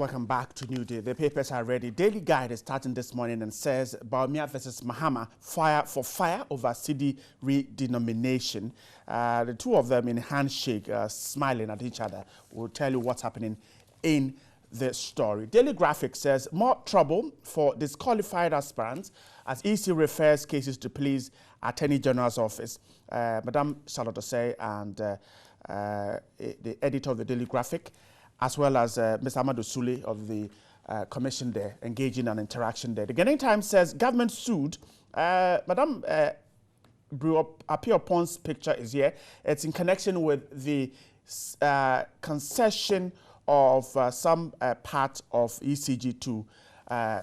Welcome back to New Day. The papers are ready. Daily Guide is starting this morning and says Bawumia versus Mahama, fire over Cedi re-denomination. The two of them in handshake, smiling at each other. We'll tell you what's happening in the story. Daily Graphic says more trouble for disqualified aspirants as EC refers cases to police Attorney General's office. Madam Charlotte Osei and the editor of the Daily Graphic, as well as Mr. Amadou Sule of the commission there, engaging in an interaction there. The Ghanaian Times says government sued. Madam Appear-Pon's picture is here. It's in connection with the concession of some part of ECG to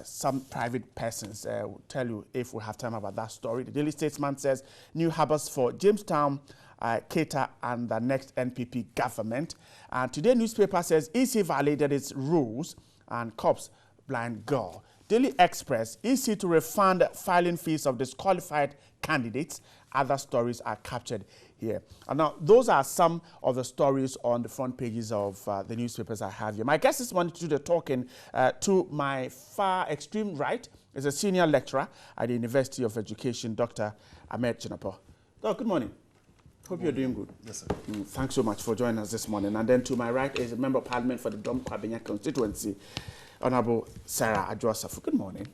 some private persons. We'll tell you if we have time about that story. The Daily Statesman says new harbors for Jamestown, Keita and the next NPP government. And today newspaper says EC violated its rules and cops blind girl. Daily Express, EC to refund filing fees of disqualified candidates. Other stories are captured here. And now those are some of the stories on the front pages of the newspapers I have here. My guest this morning to do the talking to my far extreme right is a senior lecturer at the University of Education, Dr. Ahmed Chinapor. Doc, good morning. Hope you're doing good. Yes, sir. Thanks so much for joining us this morning. And then to my right is a member of parliament for the Dom Kwabenya constituency, Honorable Sarah Adjosafu. Good morning.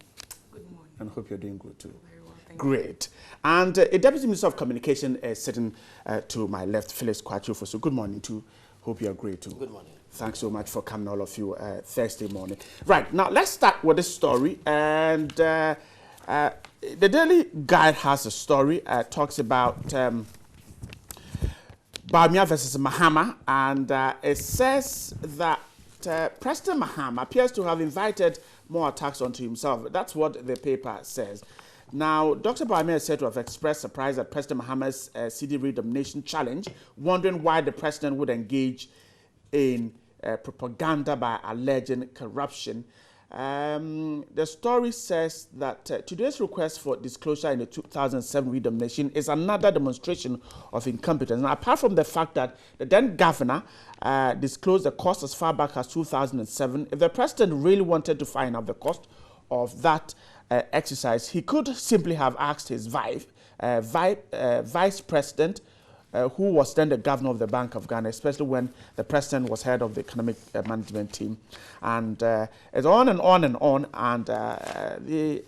Good morning. And hope you're doing good too. Very well, thank Great. And a Deputy Minister of Communication is sitting to my left, Phyllis Kwachufu. So good morning too. Hope you're great too. Good morning. Thanks so much for coming, all of you, Thursday morning. Right, now let's start with this story. And the Daily Guide has a story, talks about Bawumia versus Mahama, and it says that President Mahama appears to have invited more attacks onto himself. That's what the paper says. Now, Dr. Bawumia is said to have expressed surprise at President Mahama's Cedi re-denomination challenge, wondering why the president would engage in propaganda by alleging corruption. The story says that today's request for disclosure in the 2007 re-denomination is another demonstration of incompetence. Now, apart from the fact that the then governor disclosed the cost as far back as 2007, if the president really wanted to find out the cost of that exercise, he could simply have asked his vice president, who was then the governor of the Bank of Ghana, especially when the president was head of the economic management team. And it's on and on and on. And the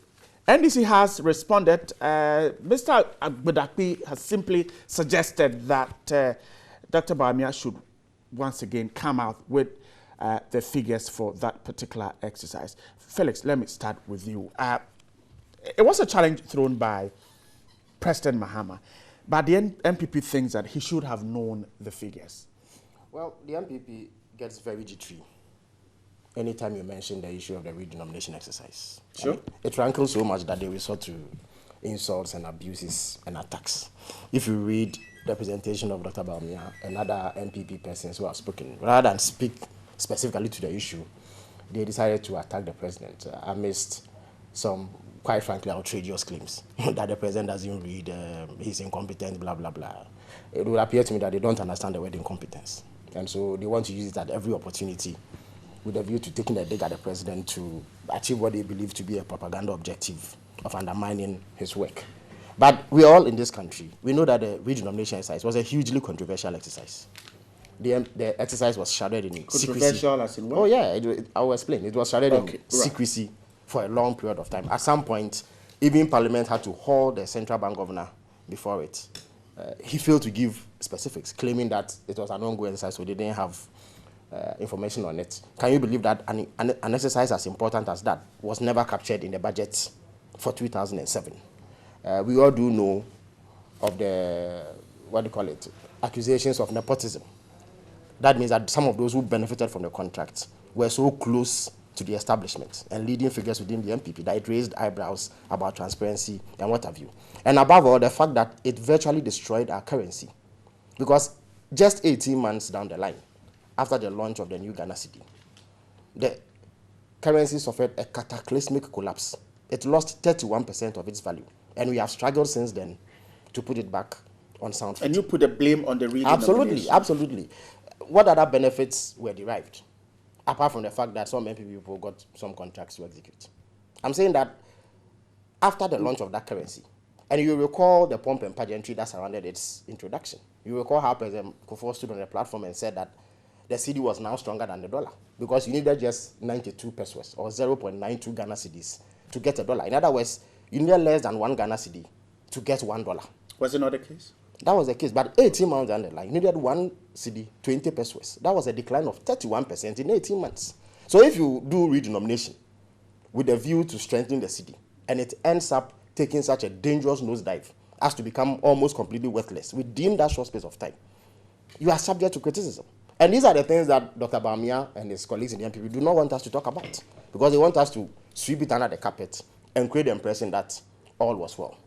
NDC has responded. Mr. Agbadakpi has simply suggested that Dr. Bawumia should once again come out with the figures for that particular exercise. Felix, let me start with you. It was a challenge thrown by President Mahama. But the MPP thinks that he should have known the figures. Well, the MPP gets very jittery anytime you mention the issue of the re-denomination exercise. Sure. I mean, it rankles so much that they resort to insults and abuses and attacks. If you read the presentation of Dr. Bawumia and other MPP persons who have spoken, rather than speak specifically to the issue, they decided to attack the president amidst some, quite frankly, outrageous claims that the president doesn't read, he's incompetent, blah, blah, blah. It would appear to me that they don't understand the word incompetence. And so they want to use it at every opportunity with a view to taking a dig at the president to achieve what they believe to be a propaganda objective of undermining his work. But we all in this country, we know that the re-denomination exercise was a hugely controversial exercise. The exercise was shrouded in secrecy. Controversial as in what? Oh, yeah, I will explain. It was shrouded in secrecy for a long period of time. At some point, even Parliament had to haul the central bank governor before it. He failed to give specifics, claiming that it was an ongoing exercise, so they didn't have information on it. Can you believe that an exercise as important as that was never captured in the budget for 2007? We all do know of the, accusations of nepotism. That means that some of those who benefited from the contract were so close to the establishment and leading figures within the MPP that it raised eyebrows about transparency and what have you. And above all, the fact that it virtually destroyed our currency. Because just 18 months down the line, after the launch of the new Ghana Cedi, the currency suffered a cataclysmic collapse. It lost 31% of its value. And we have struggled since then to put it back on sound footing. And you put the blame on the re-denomination. Absolutely, absolutely. What other benefits were derived? apart from the fact that some MPP people got some contracts to execute. I'm saying that after the launch of that currency, and you recall the pomp and pageantry that surrounded its introduction. You recall how President Kufuor stood on the platform and said that the Cedi was now stronger than the dollar because you needed just 92 pesos or 0.92 Ghana cedis to get a dollar. In other words, you needed less than 1 Ghana cedi to get $1. Was it not the case? That was the case, but 18 months down the line, you needed 1 cedi, 20 pesos. That was a decline of 31% in 18 months. So if you do re-denomination with a view to strengthen the cedi, and it ends up taking such a dangerous nosedive as to become almost completely worthless within that short space of time, you are subject to criticism. And these are the things that Dr. Bawumia and his colleagues in the NPP do not want us to talk about, because they want us to sweep it under the carpet and create the impression that all was well.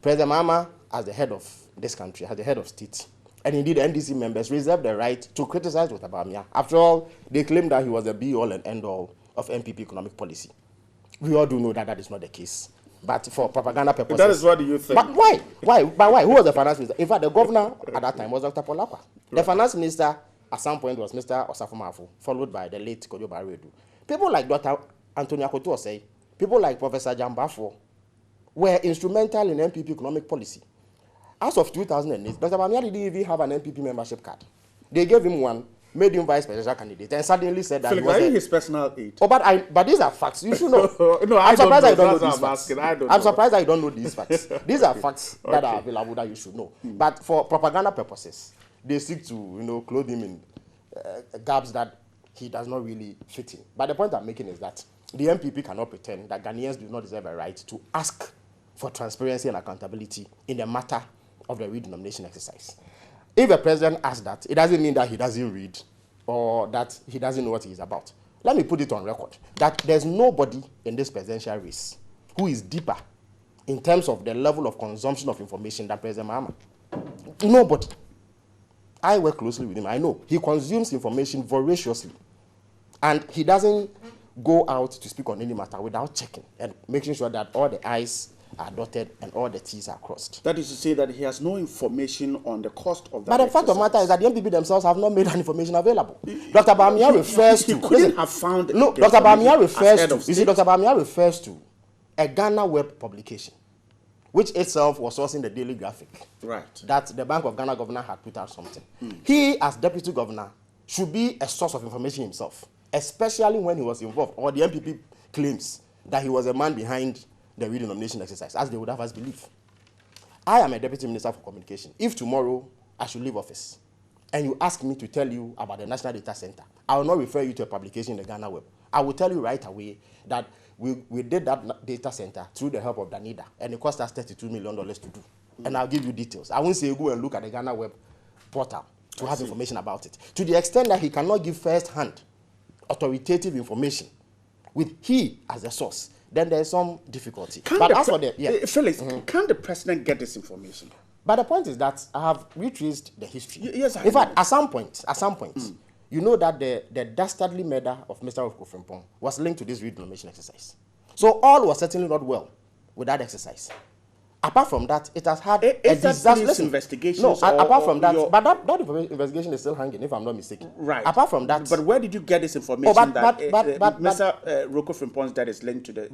President Mahama, as the head of this country, as the head of state, and indeed NDC members reserve the right to criticize Dr. Bawumia. After all, they claim that he was the be-all and end-all of NPP economic policy. We all do know that that is not the case. But for propaganda purposes... That is what you think. But why? Why? But why? Who was the finance minister? In fact, the governor at that time was Dr. Polakwa. Right. The finance minister at some point was Mr. Osafo Maafo, followed by the late Kojo Baredu. People like Dr. Anthony Akoto Osei, people like Professor Jambafo were instrumental in NPP economic policy. As of 2008, Dr. Bawumia didn't even have an NPP membership card. They gave him one, made him vice presidential candidate, and suddenly said that Felix, he was his personal aide. Oh, but these are facts. You should know. No, I'm surprised I don't know That's these what I'm facts. asking. I don't I'm know. surprised I don't know these facts. These are facts that are available that you should know. But for propaganda purposes, they seek to clothe him in gaps that he does not really fit in. But the point I'm making is that the MPP cannot pretend that Ghanaians do not deserve a right to ask for transparency and accountability in the matter of the re-denomination exercise. If a president asks that, it doesn't mean that he doesn't read or that he doesn't know what he is about. Let me put it on record that there's nobody in this presidential race who is deeper in terms of the level of consumption of information than President Mahama. Nobody. I work closely with him. I know he consumes information voraciously, and he doesn't go out to speak on any matter without checking and making sure that all the I's are dotted and all the T's are crossed. That is to say that he has no information on the cost of that. But the fact of the matter is that the MPP themselves have not made that information available. Dr. Bawumia refers to... He couldn't have found... No, Dr. Bawumia refers to... You see, Dr. Bawumia refers to a Ghana web publication, which itself was sourcing the Daily Graphic. Right. That the Bank of Ghana governor had put out something. He, as deputy governor, should be a source of information himself, especially when he was involved, or the MPP claims that he was a man behind the re-denomination exercise, as they would have us believe. I am a deputy minister for communication. If tomorrow I should leave office and you ask me to tell you about the National Data Center, I will not refer you to a publication in the Ghana web. I will tell you right away that we did that data center through the help of Danida, and it cost us $32 million to do. And I'll give you details. I won't say go and look at the Ghana web portal to have information about it. To the extent that he cannot give first-hand authoritative information with he as the source, then there's some difficulty. But as for the... Felix, can the president get this information? But the point is that I have retraced the history. Yes, I In fact, know. at some point, you know that the dastardly murder of Mr. Okofrimpong was linked to this re-denomination exercise. So all was certainly not well with that exercise. Apart from that, it has had a disastrous investigation. No, apart from that, but that investigation is still hanging, if I'm not mistaken. Right. Apart from that, but where did you get this information that Mr. Okofrimpong that is linked to the?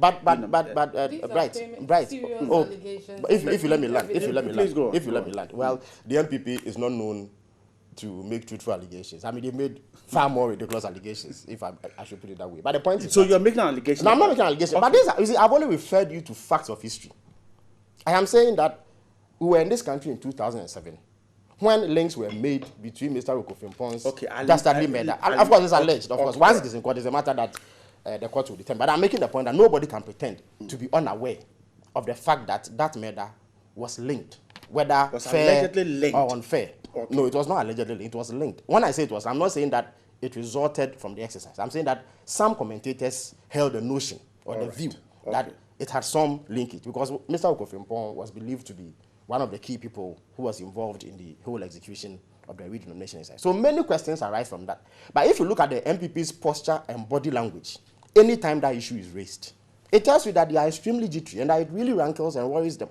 Bright. If you let me land, if you let me land. Well, the MPP is not known to make truthful allegations. I mean, they've made far more ridiculous allegations, if I should put it that way. But the point is, so you're making an allegation? No, I'm not making an allegation. Okay. But you see, I've only referred you to facts of history. I am saying that we were in this country in 2007 when links were made between Mr. Okofrimpong's dastardly murder. Of course, it's alleged. Of course, once it is in court, it's a matter that the court will determine. But I'm making the point that nobody can pretend to be unaware of the fact that that murder was linked, whether fair or unfair. Okay. No, it was not allegedly linked. It was linked. When I say it was, I'm not saying that it resulted from the exercise. I'm saying that some commentators held the notion or the view that it had some linkage, because Mr. Okofrimpong was believed to be one of the key people who was involved in the whole execution of the re-denomination exercise. So many questions arise from that. But if you look at the MPP's posture and body language, anytime that issue is raised, it tells you that they are extremely jittery and that it really rankles and worries them.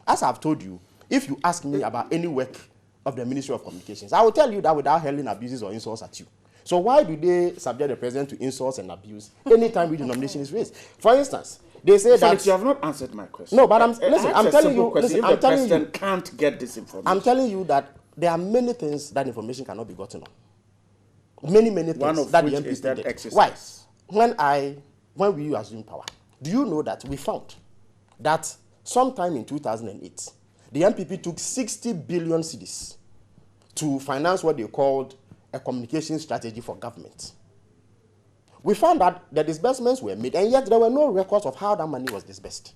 As I've told you, if you ask me about any work of the Ministry of Communications, I will tell you that without hurling abuses or insults at you. So why do they subject the president to insults and abuse anytime re-denomination is raised? For instance, they say that you have not answered my question. No, but I'm telling you. Listen, I'm telling you, can't get this information. I'm telling you that there are many things that information cannot be gotten on. Many things. One of that which the MP is that did. exercise. Why? When we assumed power, do you know that we found that sometime in 2008, the MPP took 60 billion cedis to finance what they called a communication strategy for government. We found that the disbursements were made, and yet there were no records of how that money was disbursed.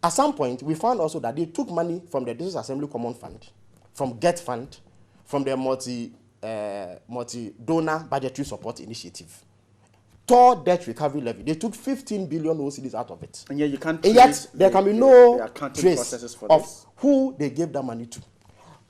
At some point, we found also that they took money from the District Assembly Common Fund, from GET Fund, from the multi-donor budgetary support initiative, tore debt recovery levy. They took 15 billion OCDs out of it. And yet you can't. And yet there can be no trace of who they gave that money to.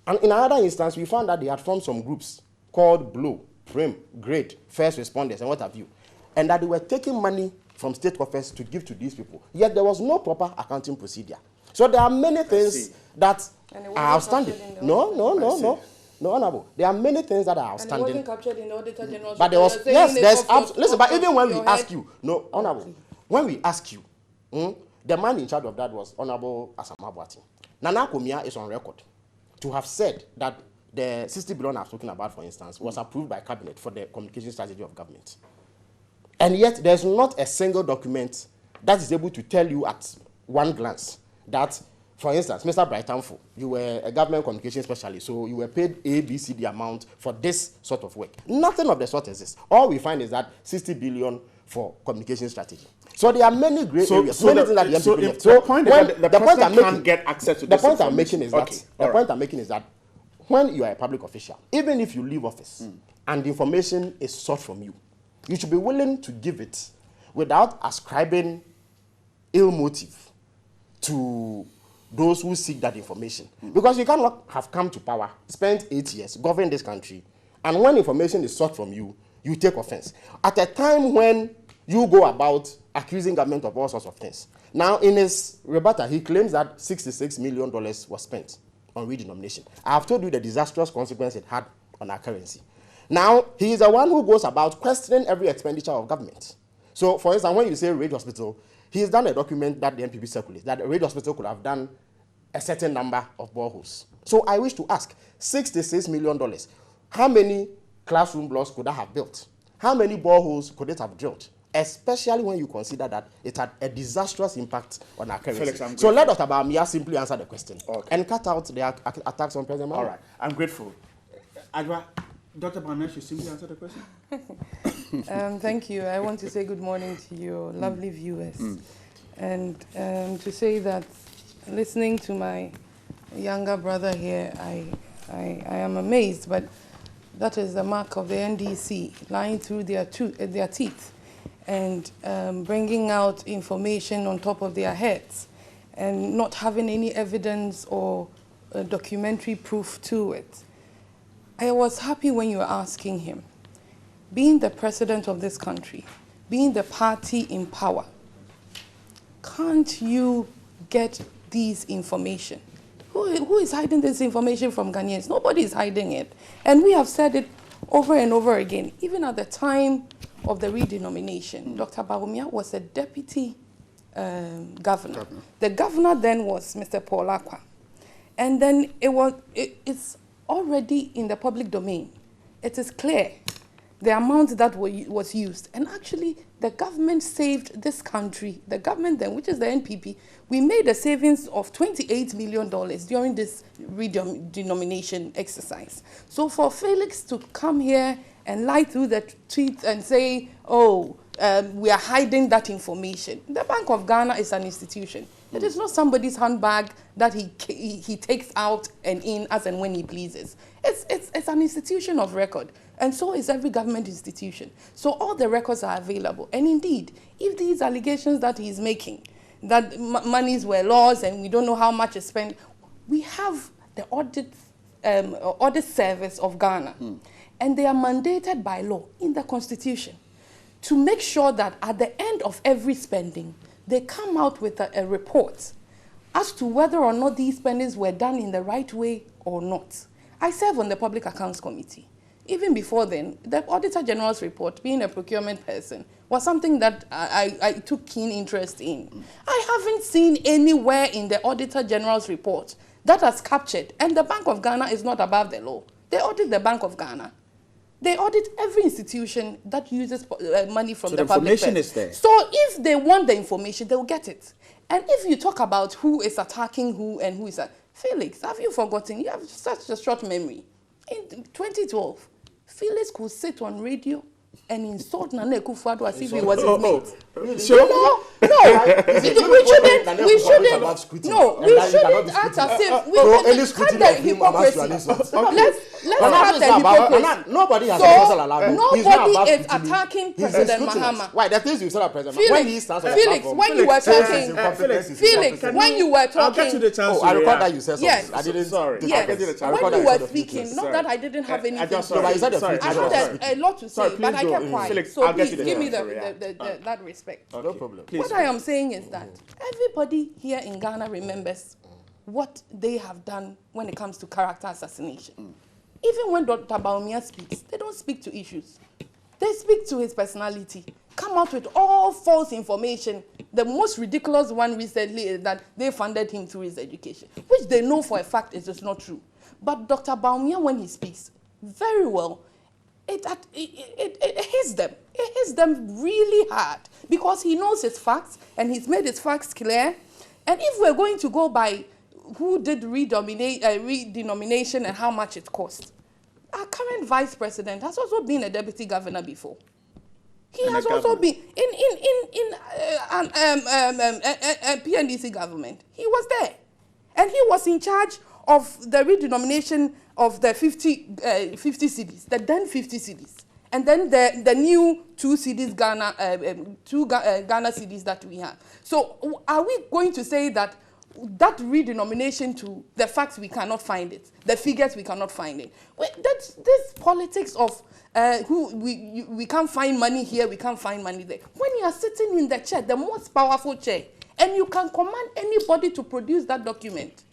And in another instance, we found that they had formed some groups called Blue, Prim, Great, First Responders, and what have you, and that they were taking money from state coffers to give to these people. Yet there was no proper accounting procedure. So there are many things that are outstanding. No, Honorable. There are many things that are outstanding. And it wasn't captured in the Auditor General's but there was, yes, there's listen, but even when we ask you, no, Honorable, when we ask you, the man in charge of that was Honorable Asamabwati. Nana Komia is on record to have said that the 60 billion I'm talking about, for instance, was approved by cabinet for the communication strategy of government. And yet there's not a single document that is able to tell you at one glance that, for instance, Mr. Brightamfo, you were a government communication specialist, so you were paid A, B, C, D amount for this sort of work. Nothing of the sort exists. All we find is that 60 billion for communication strategy. So there are many great areas. The point I'm making is that when you are a public official, even if you leave office and the information is sought from you, you should be willing to give it without ascribing ill motive to those who seek that information. Because you cannot have come to power, spent 8 years, govern this country, and when information is sought from you, you take offense. At a time when you go about accusing government of all sorts of things. Now, in his rebuttal, he claims that $66 million was spent on re-denomination. I have told you the disastrous consequence it had on our currency. Now, he is the one who goes about questioning every expenditure of government. So, for instance, when you say Rage Hospital, he has done a document that the NPP circulates, that the Rage Hospital could have done a certain number of boreholes. So, I wish to ask, $66 million, how many classroom blocks could I have built? How many boreholes could it have drilled? Especially when you consider that it had a disastrous impact on our currency. Felix, so let Dr. Bawumia simply answer the question and cut out the attacks on President Mahmoud. All right, I'm grateful. Adwa, Dr. Bawumia should simply answer the question. Thank you. I want to say good morning to your lovely viewers. And to say that listening to my younger brother here, I am amazed, but that is the mark of the NDC, lying through their teeth and bringing out information on top of their heads and not having any evidence or documentary proof to it. I was happy when you were asking him, being the president of this country, being the party in power, can't you get these information? Who is hiding this information from Ghanaians? Nobody is hiding it. And we have said it over and over again. Even at the time of the re-denomination, Dr. Bawumia was a deputy governor. The governor then was Mr. Paul Akwa. And then it's already in the public domain. It is clear the amount that was used. And actually, the government saved this country. The government then, which is the NPP, we made a savings of $28 million during this re-denomination exercise. So for Felix to come here and lie through the tweets and say, oh, we are hiding that information. The Bank of Ghana is an institution. It is not somebody's handbag that he takes out and in as and when he pleases. It's an institution of record. And so is every government institution. So all the records are available. And indeed, if these allegations that he's making, that monies were lost and we don't know how much is spent, we have the audit service of Ghana. And they are mandated by law in the Constitution to make sure that at the end of every spending, they come out with a report as to whether or not these spendings were done in the right way or not. I serve on the Public Accounts Committee. even before then, the Auditor General's report, being a procurement person, was something that I took keen interest in. I haven't seen anywhere in the Auditor General's report that has captured, and the Bank of Ghana is not above the law. They audit the Bank of Ghana. They audit every institution that uses money from the public. Information is there. So if they want the information, they will get it. And if you talk about who is attacking who and who is Felix, have you forgotten? You have such a short memory. In 2012, Felix could sit on radio and insult Nana Akufo-Addo as if he was his mate. Sure. We shouldn't act as if we cut the hypocrisy. Let's cut the hypocrisy. Nobody has nobody is attacking President Mahama. Why? The things you said about President Mahama. When he stands on the Felix, platform, when you were talking, Felix, when you were I'll get to the talking, chance. I record that you said something. Yes. I didn't. Sorry. yes, I record when that you you said were a few speaking, things. not that I didn't have anything. sorry. No, but you said a few Sorry. I things. had a lot to say, but I please kept go. quiet. Felix, So I'll get please to the give me answer, that respect. No problem. Please. What I am saying is that everybody here in Ghana remembers what they have done when it comes to character assassination. Even when Dr. Bawumia speaks, they don't speak to issues. They speak to his personality, come out with all false information. The most ridiculous one recently is that they funded him through his education, which they know for a fact is just not true. But Dr. Bawumia, when he speaks, very well, it hits them. It hits them really hard because he knows his facts and he's made his facts clear. And if we're going to go by who did re-denomination and how much it cost, our current vice president has also been a deputy governor before. He has also been in PNDC government. He was there. And he was in charge of the redenomination of the 50 cities, the then 50 cities. And then the new 2 cities, Ghana cities that we have. So are we going to say that redenomination to the facts we cannot find it, the figures we cannot find it? That's this politics of we can't find money here, we can't find money there. When you are sitting in the chair, the most powerful chair, and you can command anybody to produce that document.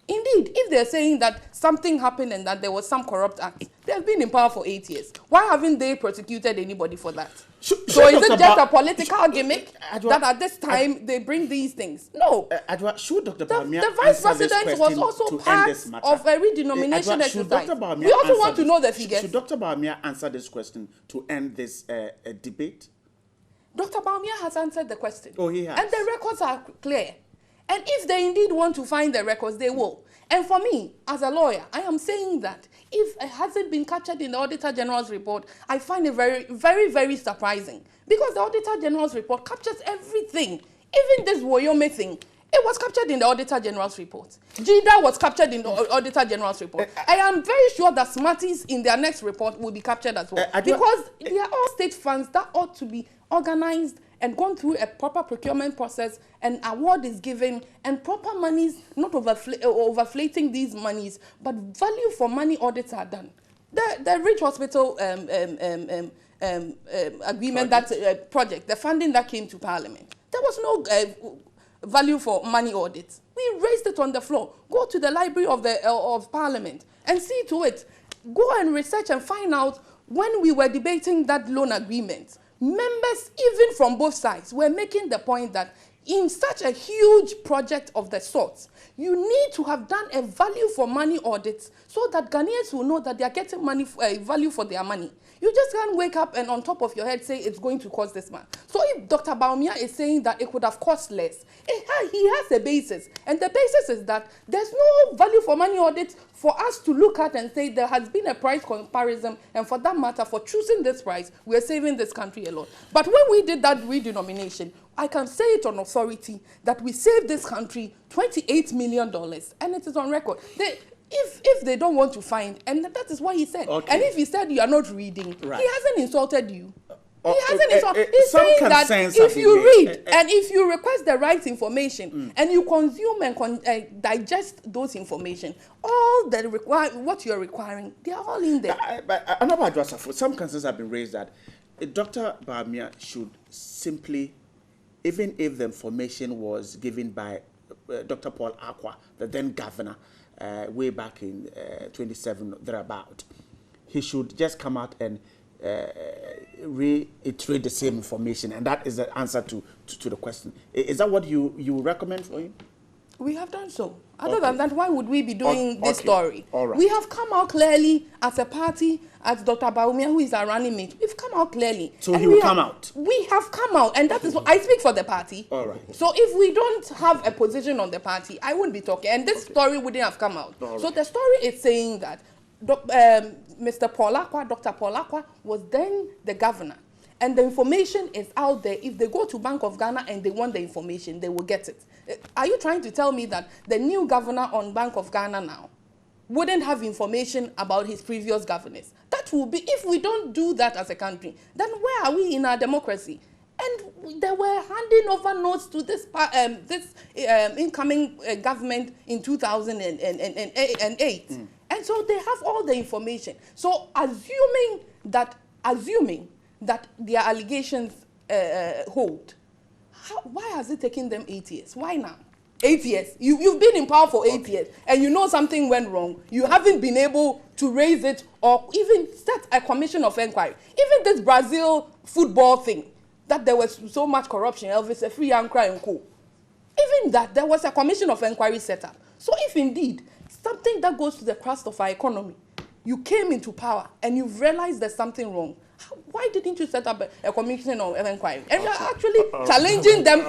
Indeed, if they're saying that something happened and that there was some corrupt act, they've been in power for 8 years. Why haven't they prosecuted anybody for that? So is it just a political gimmick that at this time they bring these things? No. Should Dr. The vice president was also part of a redenomination exercise. We also want to know the figures. Should Dr. Bawumia answer this question to end this debate? Dr. Bawumia has answered the question. Oh, he has. And the records are clear. And if they indeed want to find the records, they will. And for me, as a lawyer, I am saying that if it hasn't been captured in the Auditor General's report, I find it very, very, very surprising. Because the Auditor General's report captures everything. Even this Woyome thing, it was captured in the Auditor General's report. JIDA was captured in the Auditor General's report. I am very sure that Smarties in their next report will be captured as well. Because they are all state funds that ought to be organized and gone through a proper procurement process, and award is given, and proper monies, not overflating these monies, but value for money audits are done. The Ridge Hospital agreement, that project, the funding that came to Parliament, there was no value for money audits. We raised it on the floor. Go to the Library of Parliament and see to it. Go and research and find out when we were debating that loan agreement. Members, even from both sides, were making the point that in such a huge project of the sort, you need to have done a value for money audit so that Ghanaians will know that they are getting money, value for their money. You just can't wake up and on top of your head say it's going to cost this much. So if Dr. Bawumia is saying that it could have cost less, he has a basis. And the basis is that there's no value for money audit for us to look at and say there has been a price comparison, and for that matter, for choosing this price, we're saving this country a lot. But when we did that redenomination, I can say it on authority that we saved this country $28 million, and it is on record. If they don't want to find, and that is what he said. Okay. And if he said you are not reading, right, he hasn't insulted you. He hasn't insulted. He's saying that if you read and if you request the right information and you consume and digest those information, all the what you're requiring, they are all in there. Some concerns have been raised that Dr. Bawumia should simply, even if the information was given by Dr. Paul Akwa, the then governor, way back in 27 thereabout, he should just come out and reiterate the same information, and that is the answer to the question. Is that what you recommend for him? We have done so. Other than that, why would we be doing this story? All right. We have come out clearly as a party, as Dr. Bawumia, who is our running mate. We've come out clearly. So he will come out? We have come out, and that is what I speak for the party. All right. So if we don't have a position on the party, I wouldn't be talking. And this story wouldn't have come out. All so right. the story is saying that Mr. Paulakwa, Dr. Paulakwa, was then the governor. And the information is out there. If they go to Bank of Ghana and they want the information, they will get it. Are you trying to tell me that the new governor on Bank of Ghana now wouldn't have information about his previous governors? That will be, if we don't do that as a country, then where are we in our democracy? And they were handing over notes to this incoming government in 2008. And so they have all the information. So assuming that their allegations hold, why has it taken them 8 years? Why now? 8 years. You've been in power for 8 years, and you know something went wrong. You haven't been able to raise it or even set a commission of inquiry. Even this Brazil football thing, that there was so much corruption, Elvis, a free and cry and co. Even that, there was a commission of inquiry set up. So if indeed something that goes to the crust of our economy, you came into power and you've realized there's something wrong, why didn't you set up a commission of inquiry? And you're actually challenging them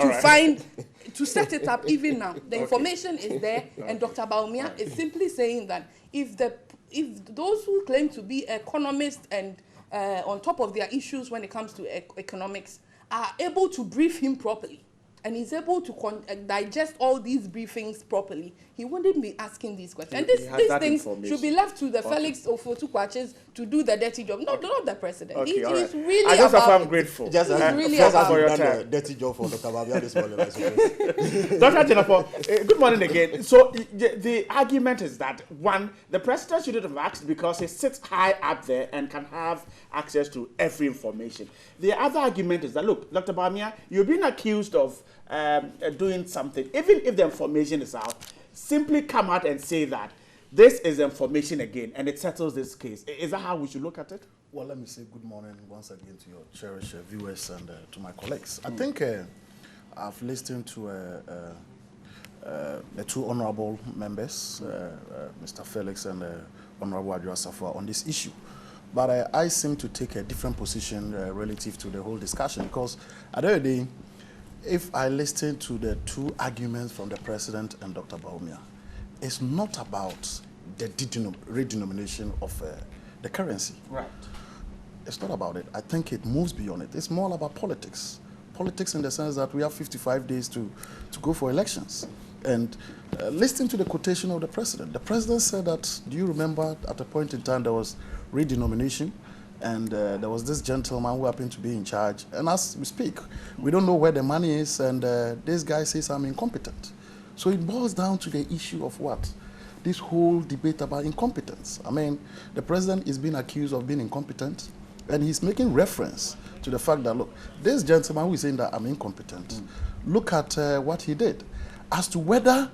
to set it up even now. The information is there, and Dr. Bawumia is simply saying that if those who claim to be economists and on top of their issues when it comes to economics are able to brief him properly, and he's able to digest all these briefings properly, he wouldn't be asking these questions. And these things should be left to the Felix Ofotukwaches to do the dirty job, not the president. Okay, He's right. really I just about am grateful. Just really about for your done time. the dirty job for Dr. Bawumia this morning, I suppose. Dr. Jennifer, good morning again. So the argument is that, one, the president shouldn't have asked because he sits high up there and can have access to every information. The other argument is that, look, Dr. Bawumia, you've been accused of doing something. Even if the information is out, simply come out and say that this is information again, and it settles this case. Is that how we should look at it? Well, let me say good morning once again to your cherished viewers and to my colleagues. I think I've listened to the two honorable members, Mr. Felix and Honorable Adjoa on this issue. But I seem to take a different position relative to the whole discussion, because at the end of the day, if I listen to the two arguments from the president and Dr. Bawumia, it's not about the re-denomination of the currency. Right. It's not about it. I think it moves beyond it. It's more about politics. Politics in the sense that we have 55 days to go for elections. And listening to the quotation of the president said that, do you remember at a point in time there was re-denomination? And there was this gentleman who happened to be in charge. And as we speak, we don't know where the money is, and this guy says I'm incompetent. So it boils down to the issue of what? This whole debate about incompetence. I mean, the president is being accused of being incompetent, and he's making reference to the fact that, look, this gentleman who is saying that I'm incompetent, look at what he did. As to whether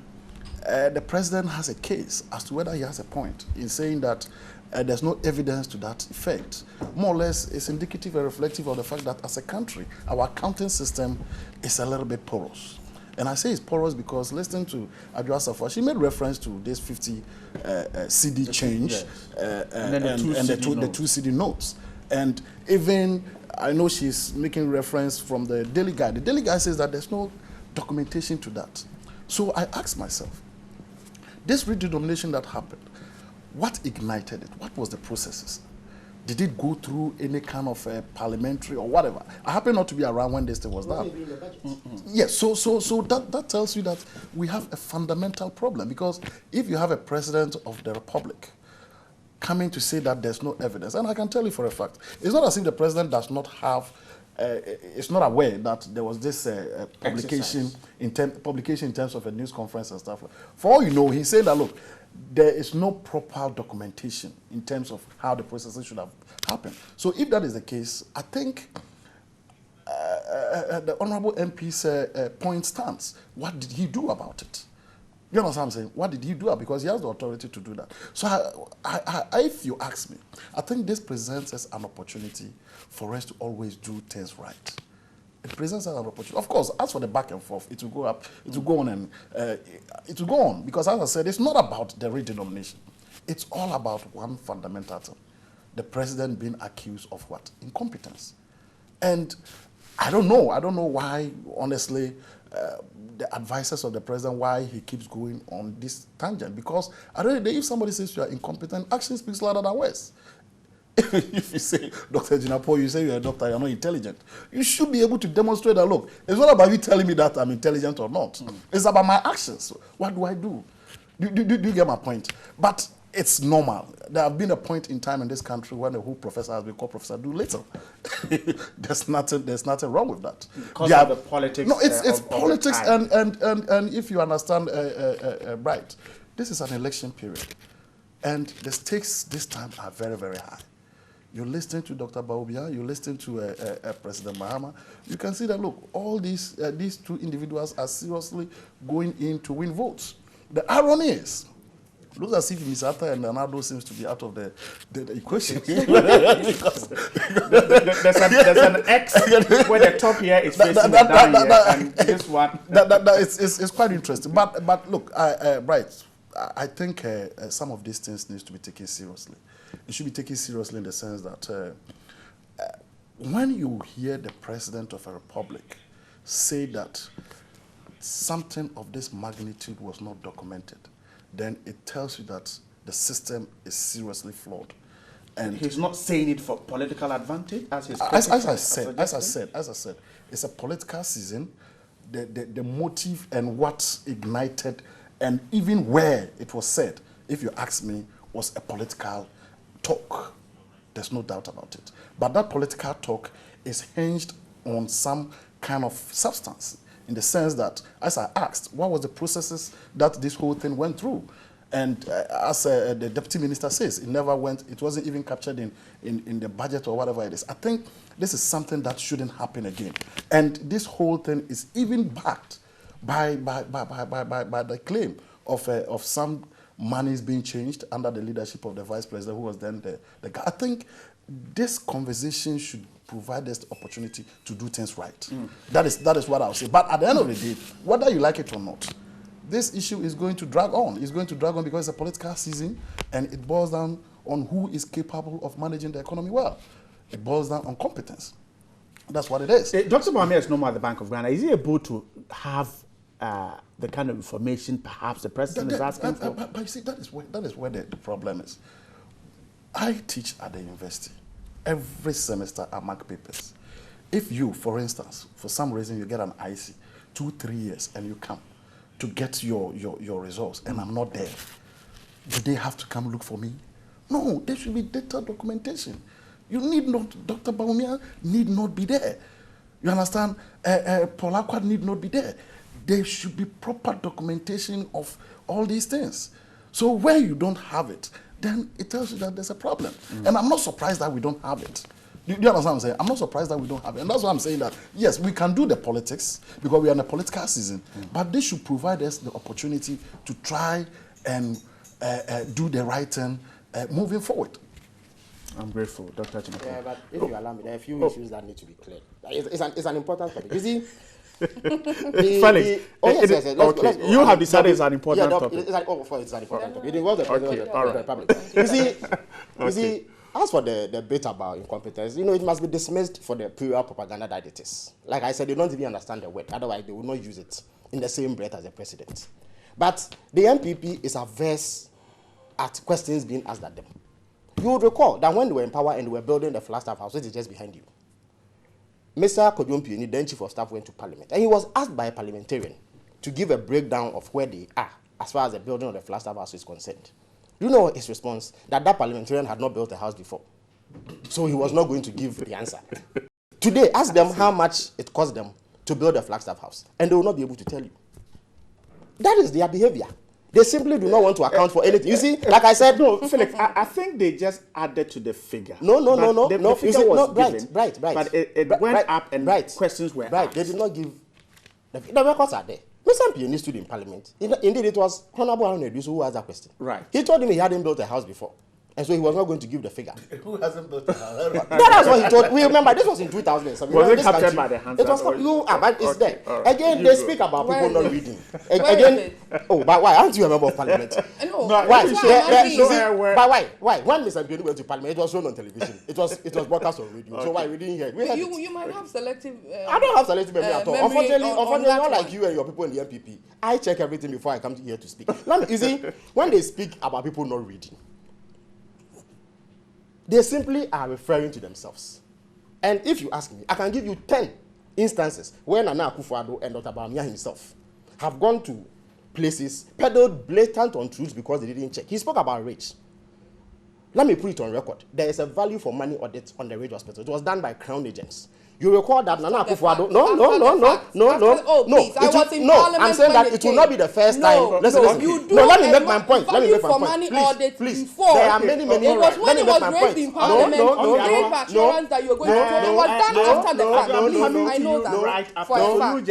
the president has a case, as to whether he has a point in saying that there's no evidence to that effect, more or less it's indicative and reflective of the fact that as a country, our accounting system is a little bit porous. And I say it's porous because listening to Adjoa, she made reference to this 50 Cedi change, yes, and the two Cedi notes. And even, I know she's making reference from the Daily Guide. The Daily Guide says that there's no documentation to that. So I asked myself, this re-denomination that happened, what ignited it? What was the processes? Did it go through any kind of parliamentary or whatever? I happen not to be around when this thing was done. Yes, so that tells you that we have a fundamental problem, because if you have a president of the republic coming to say that there's no evidence, and I can tell you for a fact, it's not as if the president does not have, is not aware that there was this publication in terms of a news conference and stuff. For all you know, he's saying that, look, there is no proper documentation in terms of how the process should have happened. So if that is the case, I think the Honorable MP's point stands. What did he do about it? You know what I'm saying? What did he do? Because he has the authority to do that. So if you ask me, I think this presents us an opportunity for us to always do things right. It presents us an opportunity. Of course, as for the back and forth, it will go up, it will go on, and it will go on. Because as I said, it's not about the re-denomination. It's all about one fundamental thing. The president being accused of what? Incompetence. And I don't know why, honestly, the advisors of the president, why he keeps going on this tangent. Because at the end of the day, if somebody says you are incompetent, action speaks louder than words. If you say, Dr. Jinapo, you say you're a doctor, you're not intelligent, you should be able to demonstrate that, look, it's not about you telling me that I'm intelligent or not. It's about my actions. What do I do? Do you get my point? But it's normal. There have been a point in time in this country when a whole professor has been called Professor Doolittle. There's nothing wrong with that. Because of the politics. No, it's politics, and if you understand right, this is an election period, and the stakes this time are very, very high. You listen to Dr. Baobia, you listen to President Mahama, you can see that, look, all these two individuals are seriously going in to win votes. The irony is, it looks as if Misata and Leonardo seems to be out of the equation. there's an X where the top here is facing the down here, and this one. It's quite interesting. But look, right, I think some of these things need to be taken seriously. It should be taken seriously in the sense that when you hear the president of a republic say that something of this magnitude was not documented, then it tells you that the system is seriously flawed. And he's not saying it for political advantage, as I said, it's a political season. The motive and what ignited, and even where it was said, if you ask me, was a political talk. There's no doubt about it. But that political talk is hinged on some kind of substance, in the sense that, as I asked, what was the processes that this whole thing went through? And as the deputy minister says, it wasn't even captured in the budget or whatever it is. I think this is something that shouldn't happen again. And this whole thing is even backed by the claim of some monies being changed under the leadership of the vice president, who was then the guy. I think this conversation should provide us the opportunity to do things right. That is what I'll say. But at the end of the day, whether you like it or not, this issue is going to drag on. It's going to drag on because it's a political season, and it boils down on who is capable of managing the economy well. It boils down on competence. That's what it is. Dr. Mohammed is no more at the Bank of Ghana. Is he able to have the kind of information perhaps the president is asking for? But you see, that is where the problem is. I teach at the university. Every semester I mark papers. If you, for instance, for some reason you get an IC, 2-3 years, and you come to get your results, and I'm not there, do they have to come look for me? No, there should be data documentation. You need not, Dr. Baumia need not be there. You understand? Paul Akwad need not be there. There should be proper documentation of all these things. So where you don't have it, then it tells you that there's a problem. And I'm not surprised that we don't have it. Do you understand what I'm saying? I'm not surprised that we don't have it. And that's why I'm saying that, yes, we can do the politics because we are in a political season, but this should provide us the opportunity to try and do the right thing moving forward. I'm grateful, Dr. Chineke. Yeah, but if you allow me, there are a few issues that need to be cleared. It's an important topic. You see, Felix, you have decided it's an important topic. It's an important topic. It involves the president of the Republic. You see, as for the debate about incompetence, it must be dismissed for the pure propaganda that it is. Like I said, they don't even understand the word. Otherwise, they will not use it in the same breath as the president. But the MPP is averse at questions being asked at them. You would recall that when they were in power and they were building the Flagstaff House, which is just behind you, Mr. Kodjompieni, then Chief of Staff, went to Parliament. And he was asked by a parliamentarian to give a breakdown of where they are as far as the building of the Flagstaff House is concerned. You know his response? That parliamentarian had not built a house before. So he was not going to give the answer. Today, ask them how much it cost them to build a Flagstaff House, and they will not be able to tell you. That is their behavior. They simply do not want to account for anything. You see, like I said... No, Felix, I think they just added to the figure. No. The figure was given, right. But it went up and questions were asked. They did not give... The records are there. Mr. MP stood in Parliament. Indeed, it was Honorable Aaron Eduso who asked that question. Right. He told him he hadn't built a house before. And so he was not going to give the figure. Who hasn't built a house? That's what he told. We remember this was in 2007. Was it captured by the hands? It was but it's there. Right. Again, they speak about people not reading. Again, but why? Aren't you a member of Parliament? No. Why? Why? Why? When Mr. Mpionu went to Parliament, it was shown on television. It was broadcast on radio. Okay. So why we didn't hear it? You might have selective. I don't have selective memory at all. Unfortunately, not like one. you and your people in the MPP. I check everything before I come here to speak. You see, when they speak about people not reading, they simply are referring to themselves. And if you ask me, I can give you 10 instances where Nana Akufo-Addo and Dr. Bawumia himself have gone to places, peddled blatant untruths because they didn't check. He spoke about rates. Let me put it on record. There is a value for money audit on the Rage Hospital. It was done by Crown agents. You recall that Nana Akufo-Addo? No. I'm saying that it will not be the first time. Listen. No, let me make my point. Please. There are many. It was when it was raised in Parliament. You gave assurance that you were going to do it. It was done after the fact. I know that. Right after.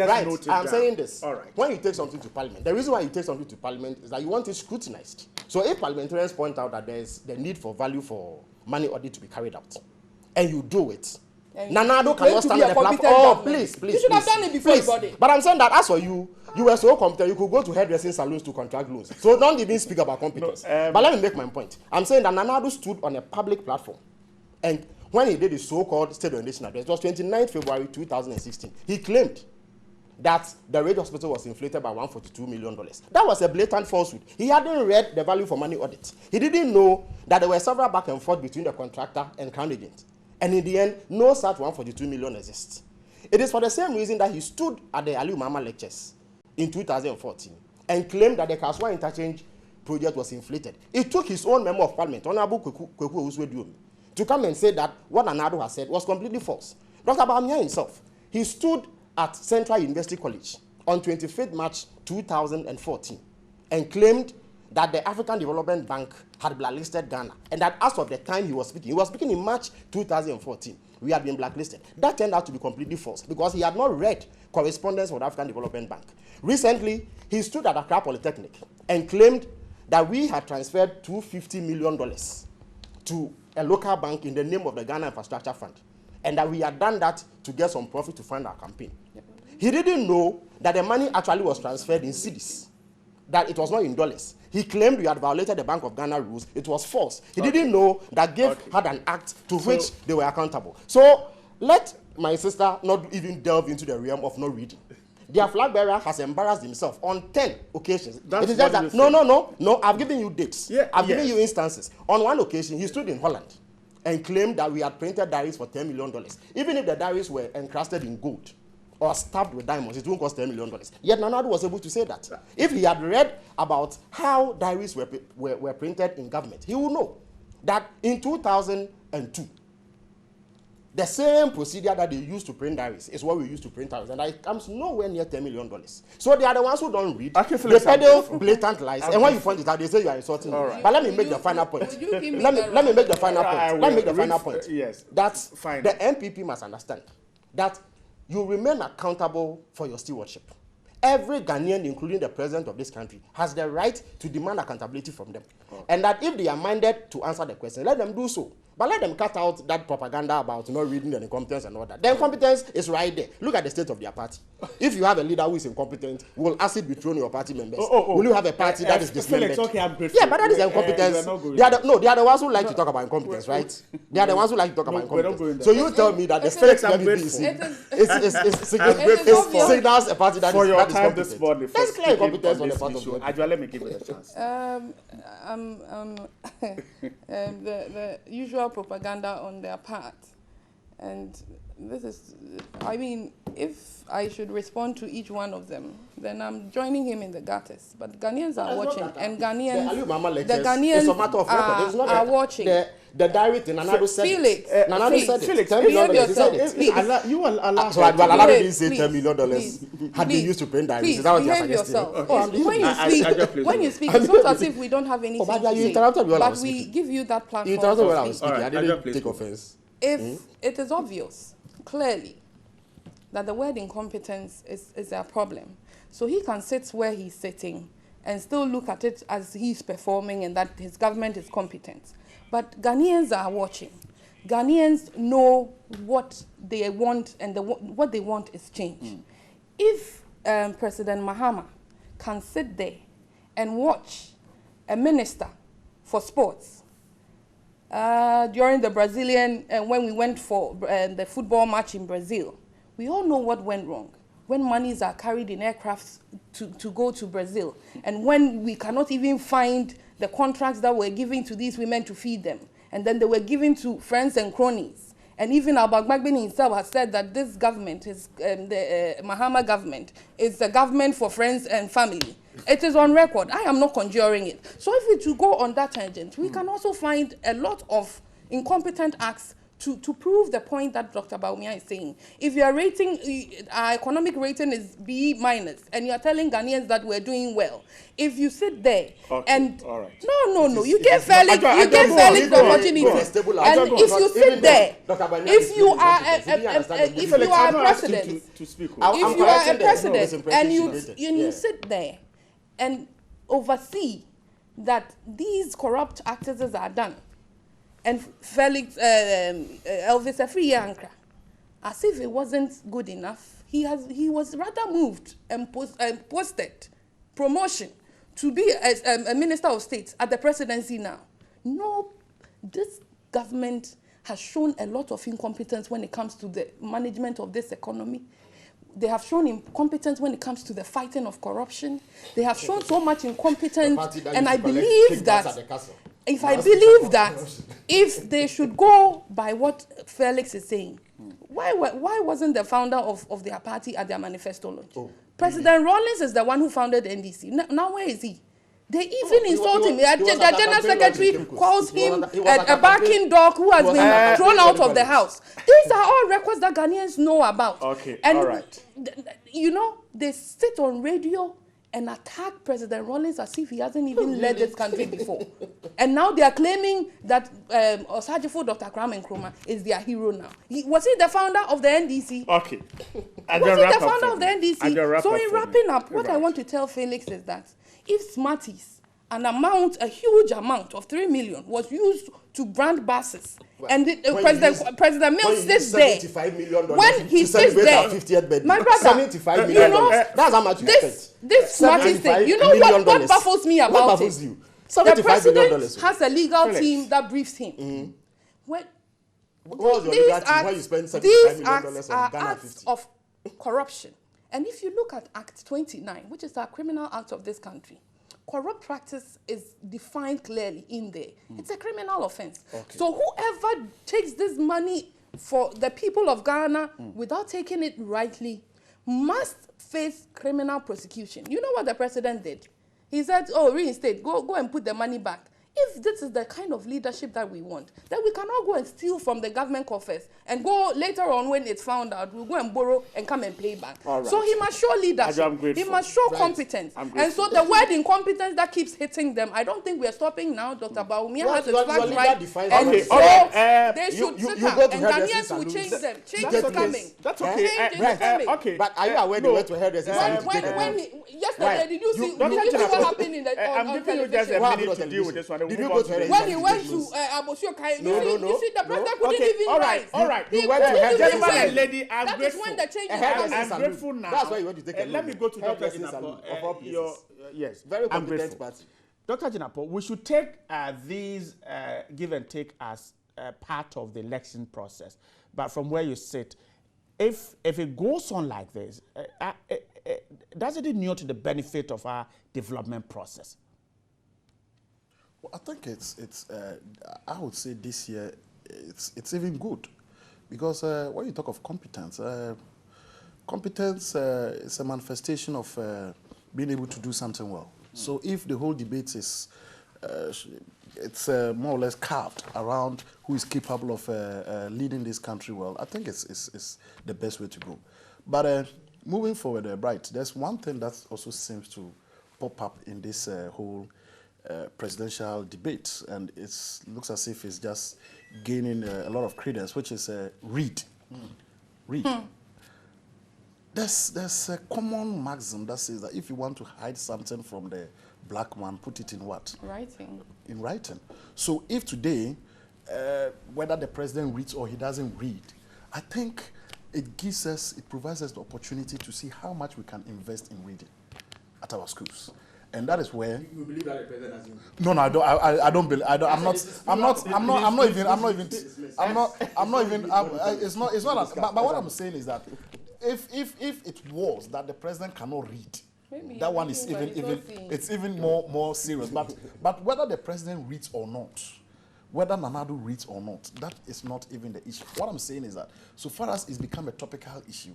Right. I'm saying this. All right. When you take something to Parliament, the reason why you take something to Parliament is that you want it scrutinized. So if parliamentarians point out that there is the need for value for money audit to be carried out, and you do it, Nanado cannot stand on the platform. Oh, please. You should have done it before you got it. But I'm saying that as for you, you were so competent, you could go to hairdressing salons to contract loans. So don't even speak about competence. But let me make my point. I'm saying that Nanado stood on a public platform, and when he did his so-called State of the Nation address, it was 29th February 2016, he claimed that the Rage Hospital was inflated by $142 million. That was a blatant falsehood. He hadn't read the value for money audit. He didn't know that there were several back and forth between the contractor and Crown agent. And in the end, no such $142 million exists. It is for the same reason that he stood at the Aliu Mama lectures in 2014 and claimed that the Kaswa interchange project was inflated. It took his own member of parliament, Honorable Kweku Owusu-Eduomi, to come and say that what Nanado has said was completely false. Dr. Bawumia himself, he stood at Central University College on 25th March 2014 and claimed that the African Development Bank had blacklisted Ghana, and that as of the time he was speaking in March 2014, we had been blacklisted. That turned out to be completely false because he had not read correspondence with the African Development Bank. Recently, he stood at Accra Polytechnic and claimed that we had transferred $250 million to a local bank in the name of the Ghana Infrastructure Fund, and that we had done that to get some profit to fund our campaign. He didn't know that the money actually was transferred in cedis, that it was not in dollars. He claimed we had violated the Bank of Ghana rules. It was false. He didn't know that GIF had an act to which they were accountable. So let my sister not even delve into the realm of not reading. Their flag bearer has embarrassed himself on 10 occasions. It is just that, no, I've given you dates. Yeah, I've given you instances. On one occasion, he stood in Holland and claimed that we had printed diaries for $10 million. Even if the diaries were encrusted in gold or stabbed with diamonds, it won't cost $10 million. Yet Nanado was able to say that. If he had read about how diaries were printed in government, he would know that in 2002, the same procedure that they used to print diaries is what we used to print diaries, and it comes nowhere near $10 million. So they are the ones who don't read. They peddle blatant lies, and when you point it out, they say you are insulting me. Right. But let me make the final point. Let me make the final point. Yes, that's fine. The MPP must understand that you remain accountable for your stewardship. Every Ghanaian, including the president of this country, has the right to demand accountability from them. Okay. And that if they are minded to answer the question, let them do so. But let them cut out that propaganda about not reading and incompetence and all that. The incompetence is right there. Look at the state of their party. If you have a leader who is incompetent, will acid be thrown your party members? Will you have a party that is dismembered? Okay, yeah, but that is incompetence. They are the ones who like to talk about incompetence, right? They are the ones who like to talk about incompetence. So you tell me that the state of MPP signals a party that is incompetent. That's clear incompetence on the part of the Ajua, let me give it a chance. The usual propaganda on their part, and this is, I mean, if I should respond to each one of them, then I'm joining him in the gutters. But Ghanaians are watching, and Ghanaians, the Ghanaians are watching. The diary thing, Nanado said Felix, it. Nanado said it. $10 million. You will allow. So Nanado didn't say $10 million had been used to print diaries. Is that what you're suggesting? When you speak, it's not as if we don't have anything to say. But we give you that platform. You interrupted when I was speaking. I didn't take offense. If it is obvious, clearly, that the word incompetence is a problem, So he can sit where he's sitting and still look at it as he's performing and that his government is competent. But Ghanaians are watching. Ghanaians know what they want, and what they want is change. If President Mahama can sit there and watch a minister for sports during the Brazilian, when we went for the football match in Brazil, we all know what went wrong. When monies are carried in aircrafts to go to Brazil, and when we cannot even find the contracts that were given to these women to feed them, and then they were given to friends and cronies. And even Al-Baghdadi himself has said that this government, the Mahama government, is a government for friends and family. It is on record. I am not conjuring it. So if we to go on that tangent, we can also find a lot of incompetent acts to prove the point that Dr. Bawumia is saying. If you are rating, our economic rating is B minus, and you are telling Ghanaians that we're doing well, if you sit there and all right. No, you give Felix the opportunity, and if you sit there, if you are a president, and you sit there and oversee that these corrupt actors are done. And Felix, Elvis Afriyankra, as if it wasn't good enough, he was rather moved and posted promotion to be a minister of state at the presidency now. No, this government has shown a lot of incompetence when it comes to the management of this economy. They have shown incompetence when it comes to the fighting of corruption. They have shown so much incompetence, and I believe that if they should go by what Felix is saying, why wasn't the founder of their party at their manifesto launch? President Rawlings is the one who founded the NDC. Now where is he? They even insult him. The general secretary calls him a barking dog who has been thrown out of the house. These are all records that Ghanaians know about. Okay, and all right. You know, they sit on radio and attack President Rawlings as if he hasn't even led this country before. And now they are claiming that Osajifo Dr. Kwame Nkrumah is their hero now. Was he the founder of the NDC? Okay. Was he the founder of the NDC? So in wrapping up, what I want to tell Felix is that if Smarties, a huge amount of 3 million was used to brand buses, and President Mills sits there, when he sits there, my brother, you know, that's how much this Smarties thing, you know what baffles me about it? The president has a legal team that briefs him. These acts are acts of corruption. And if you look at Act 29, which is our criminal act of this country, corrupt practice is defined clearly in there. It's a criminal offense. Okay. So whoever takes this money for the people of Ghana without taking it rightly must face criminal prosecution. You know what the president did? He said, oh, reinstate, go and put the money back. If this is the kind of leadership that we want, then we cannot go and steal from the government coffers and go later on when it's found out, we'll go and borrow and come and pay back. Right. So he must show leadership. He must show competence. And so the word incompetence that keeps hitting them, I don't think we are stopping now. Dr. Bawumia has his facts right. And so they should sit up and Ghanaians will change them. Change is coming. That's okay. Change is coming. Okay. But are you aware the way to hairdressers? Yesterday, did you see what happened in the I'm giving you just a minute to deal with this one. Did you go to hairdressers? When he went to Abosio Kai, you see the president couldn't even rise. All right. You went to hairdressers. Lady, I'm grateful. When the change I'm grateful now. That's why you want to take a let me go to Dr. Jinapo. Yes, very competent party. Dr. Jinapo, we should take these give and take as part of the election process. But from where you sit, if it goes on like this, does it inure to the benefit of our development process? Well, I think it's I would say this year it's even good, because when you talk of competence, competence is a manifestation of being able to do something well. So if the whole debate is it's more or less carved around who is capable of leading this country well, I think it's the best way to go. But moving forward, Bright, there's one thing that also seems to pop up in this whole presidential debate, and it looks as if it's just gaining a lot of credence, which is read. There's There's a common maxim that says that if you want to hide something from the black man, put it in what? Writing. In writing. So if today, whether the president reads or he doesn't read, I think it provides us the opportunity to see how much we can invest in reading at our schools. And that is where you believe that the president hasn't. No, I don't believe. It's not. But what I'm saying is that if it was that the president cannot read, maybe that one is even more serious. But whether the president reads or not, whether Nanado reads or not, that is not even the issue. What I'm saying is that so far as it's become a topical issue,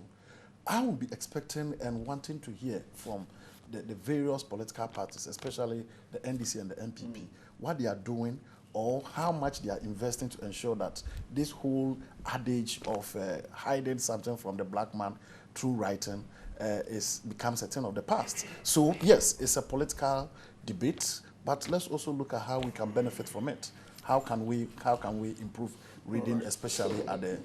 I will be expecting and wanting to hear from the various political parties, especially the NDC and the NPP, what they are doing or how much they are investing to ensure that this whole adage of hiding something from the black man through writing becomes a thing of the past. So yes, it's a political debate, but let's also look at how we can benefit from it. How can we improve reading, especially at the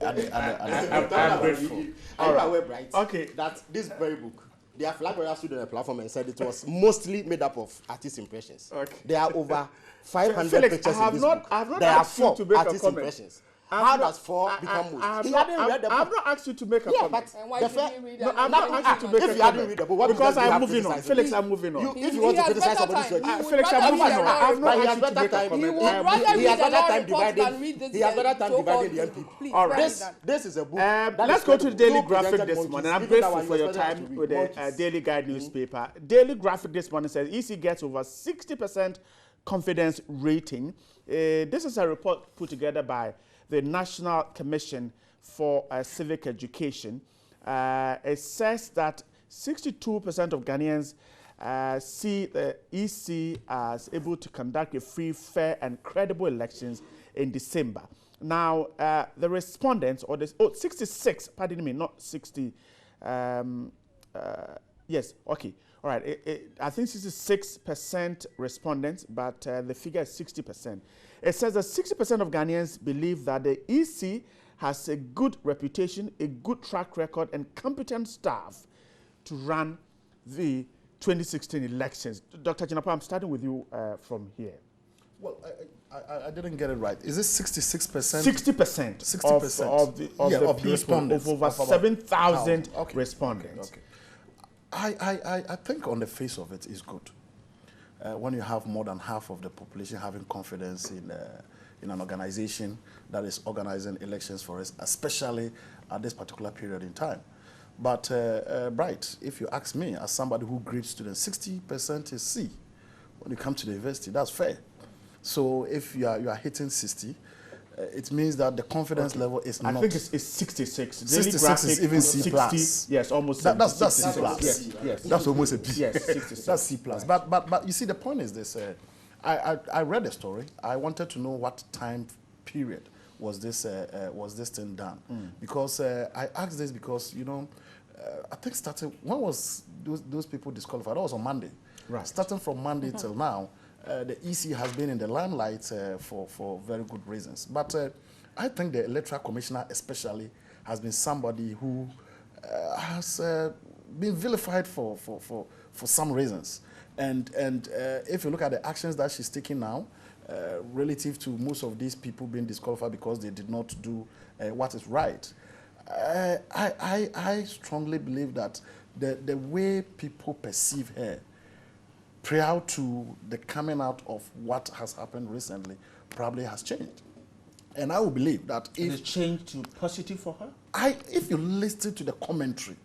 I'm grateful. Are you aware, Bright? Okay. That this very book, their flag bearer stood on the platform and said it was mostly made up of artist impressions. Okay. There are over 500 Felix, pictures in this book. There are 4 artist impressions. How does 4 become most? He hadn't read the book. I've not asked you to make a comment. But And why did you read No, it? I'm not asking you to make if a you hadn't comment. read the book, what Because business do you I'm have moving on. criticizing? Felix, I'm moving on. If you want to criticize somebody's work, Felix, I'm moving on. I've not asked you to make a He comment. would rather he has read better the time report than dividing. read this. He has better time dividing the MP. Please, All right. This is a book. Let's go to the Daily Graphic this morning. I'm grateful for your time with the Daily Guide newspaper. Daily Graphic this morning says EC gets over 60% confidence rating. This is a report put together by the National Commission for Civic Education. It says that 62% of Ghanaians see the EC as able to conduct a free, fair, and credible elections in December. Now, the respondents, or this, 66, pardon me, not 60. Yes, okay. All right, I think 66% respondents, but the figure is 60%. It says that 60% of Ghanaians believe that the EC has a good reputation, a good track record, and competent staff to run the 2016 elections. Dr. Jinapa, I'm starting with you from here. Well, I didn't get it right. Is it 66%? 60%. 60% of the people, respondents, of over 7,000 respondents. Okay. I think on the face of it is good. When you have more than half of the population having confidence in an organization that is organizing elections for us, especially at this particular period in time. But, Bright, if you ask me, as somebody who grades students, 60% is C. When you come to the university, that's fair. So if you are hitting 60, it means that the confidence level is not. I think it's 66. 66 is even C 60, plus. yes, almost. That's C plus. Yes. That's almost a B. Yes, 66. That's C plus. Right. But you see, the point is this. I read the story. I wanted to know what time period was this thing done, because I asked this because I think when was those people disqualified? That was on Monday. Right. Starting from Monday till now. The EC has been in the limelight for very good reasons. But I think the Electoral Commissioner especially has been somebody who has been vilified for some reasons. And if you look at the actions that she's taking now, relative to most of these people being disqualified because they did not do what is right, I strongly believe that the way people perceive her prior to the coming out of what has happened recently probably has changed. And I will believe that if it's changed to positive for her? If you listen to the commentary,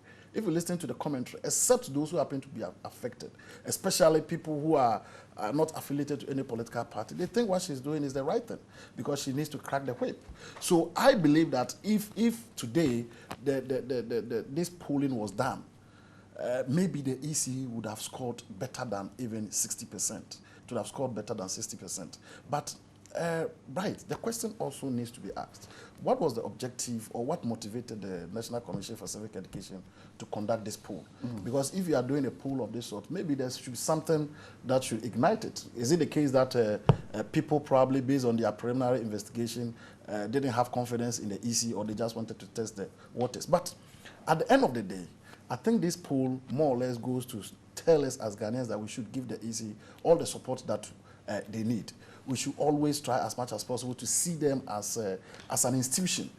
except those who happen to be affected, especially people who are not affiliated to any political party, they think what she's doing is the right thing because she needs to crack the whip. So I believe that if today this polling was done, maybe the EC would have scored better than even 60%. It would have scored better than 60%. But, right, the question also needs to be asked. What was the objective or what motivated the National Commission for Civic Education to conduct this poll? Because if you are doing a poll of this sort, maybe there should be something that should ignite it. Is it the case that people probably, based on their preliminary investigation, didn't have confidence in the EC or they just wanted to test the waters? But At the end of the day, I think this poll more or less goes to tell us as Ghanaians that we should give the EC all the support that they need. We should always try as much as possible to see them as an institution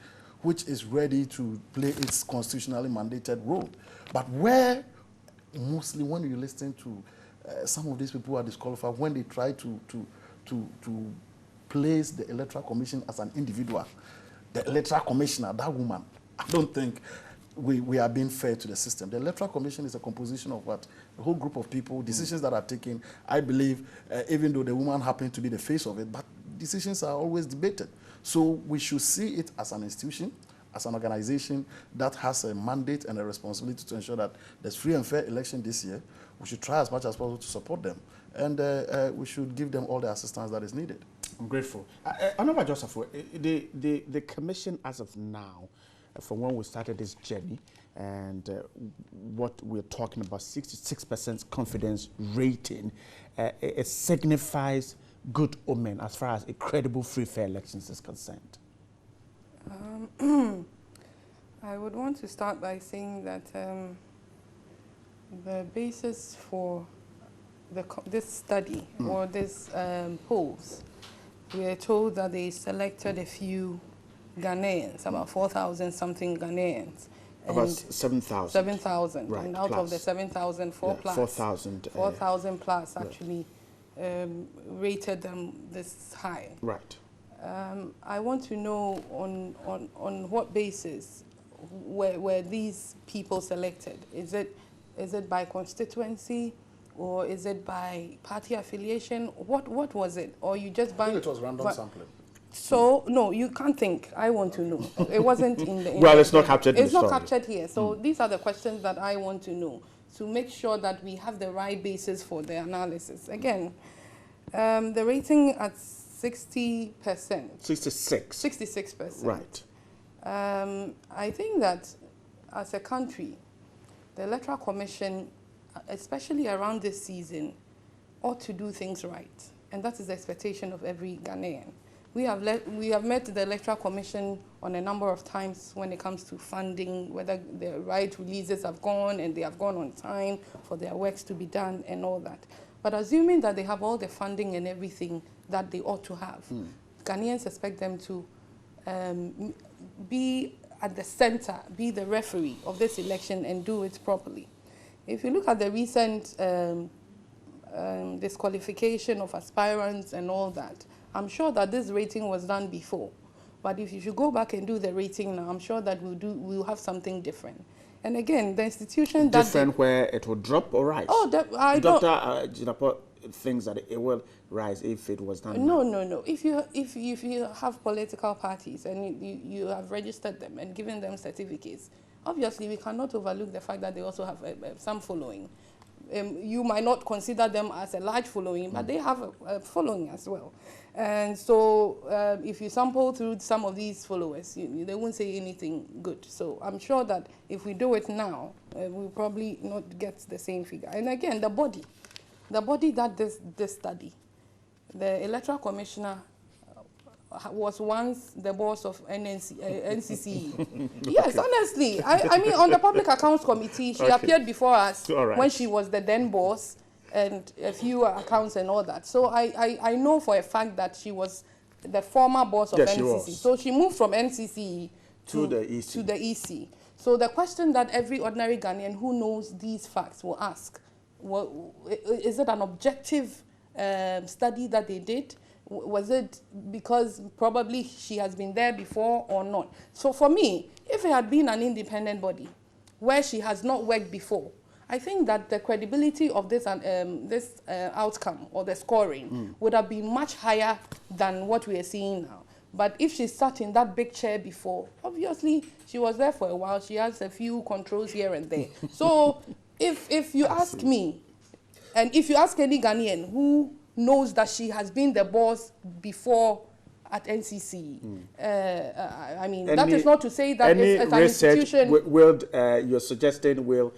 which is ready to play its constitutionally mandated role. But where, mostly when you listen to some of these people who are disqualified, when they try to place the Electoral Commission as an individual, the Electoral Commissioner, that woman, I don't think we are being fair to the system. The Electoral Commission is a composition of what? A whole group of people, decisions that are taken. I believe, even though the woman happened to be the face of it, but decisions are always debated. So we should see it as an institution, as an organization that has a mandate and a responsibility to ensure that there's free and fair election this year. We should try as much as possible to support them, and we should give them all the assistance that is needed. I'm grateful. Honorable Joseph, the commission as of now, from when we started this journey, and what we're talking about, 66% confidence rating, it signifies good omen as far as a credible, free, fair elections is concerned. I would want to start by saying that the basis for this study or this polls, we are told that they selected a few Ghanaians, about 4,000 something Ghanaians. About 7,000. 7,000. Right, and out plus. of the 7,000, 4,000 plus actually rated them this high. Right. I want to know on what basis were these people selected? Is it by constituency, or is it by party affiliation? What was it? Or you just I think it was random sampling. So no, you can't think. I want to know. It wasn't in the. Well, it's not captured. It's not captured here. So these are the questions that I want to know to make sure that we have the right basis for the analysis. Again, the rating at 60%. 66. 66%. Right. I think that as a country, the Electoral Commission, especially around this season, ought to do things right, and that is the expectation of every Ghanaian. We have met the Electoral Commission on a number of times when it comes to funding, whether the right releases have gone and they have gone on time for their works to be done and all that. But assuming that they have all the funding and everything that they ought to have, Ghanaians expect them to be at the center, be the referee of this election and do it properly. If you look at the recent disqualification of aspirants and all that, I'm sure that this rating was done before. But if you should go back and do the rating now, I'm sure that we'll have something different. And again, the institution that... Different where it will drop or rise? Oh, I don't... Dr. Jinapor thinks that it will rise if it was done No, now. no. If you have political parties and you have registered them and given them certificates, obviously we cannot overlook the fact that they also have some following. You might not consider them as a large following, but they have a following as well. And so if you sample through some of these followers, they won't say anything good. So I'm sure that if we do it now, we'll probably not get the same figure. And again, the body that this study, the Electoral Commissioner was once the boss of NCC. Yes, honestly. I mean, on the Public Accounts Committee, she appeared before us when she was the then boss and a few accounts and all that. So I know for a fact that she was the former boss of NCC. So she moved from NCC to the EC. So the question that every ordinary Ghanaian who knows these facts will ask, is it an objective study that they did? Was it because probably she has been there before or not? So for me, if it had been an independent body where she has not worked before, I think that the credibility of this outcome or the scoring would have been much higher than what we are seeing now. But if she sat in that big chair before, obviously she was there for a while. She has a few controls here and there. So if you ask me, and if you ask any Ghanaian who knows that she has been the boss before at NCC. I mean, that is not to say that it's an institution... You're suggesting will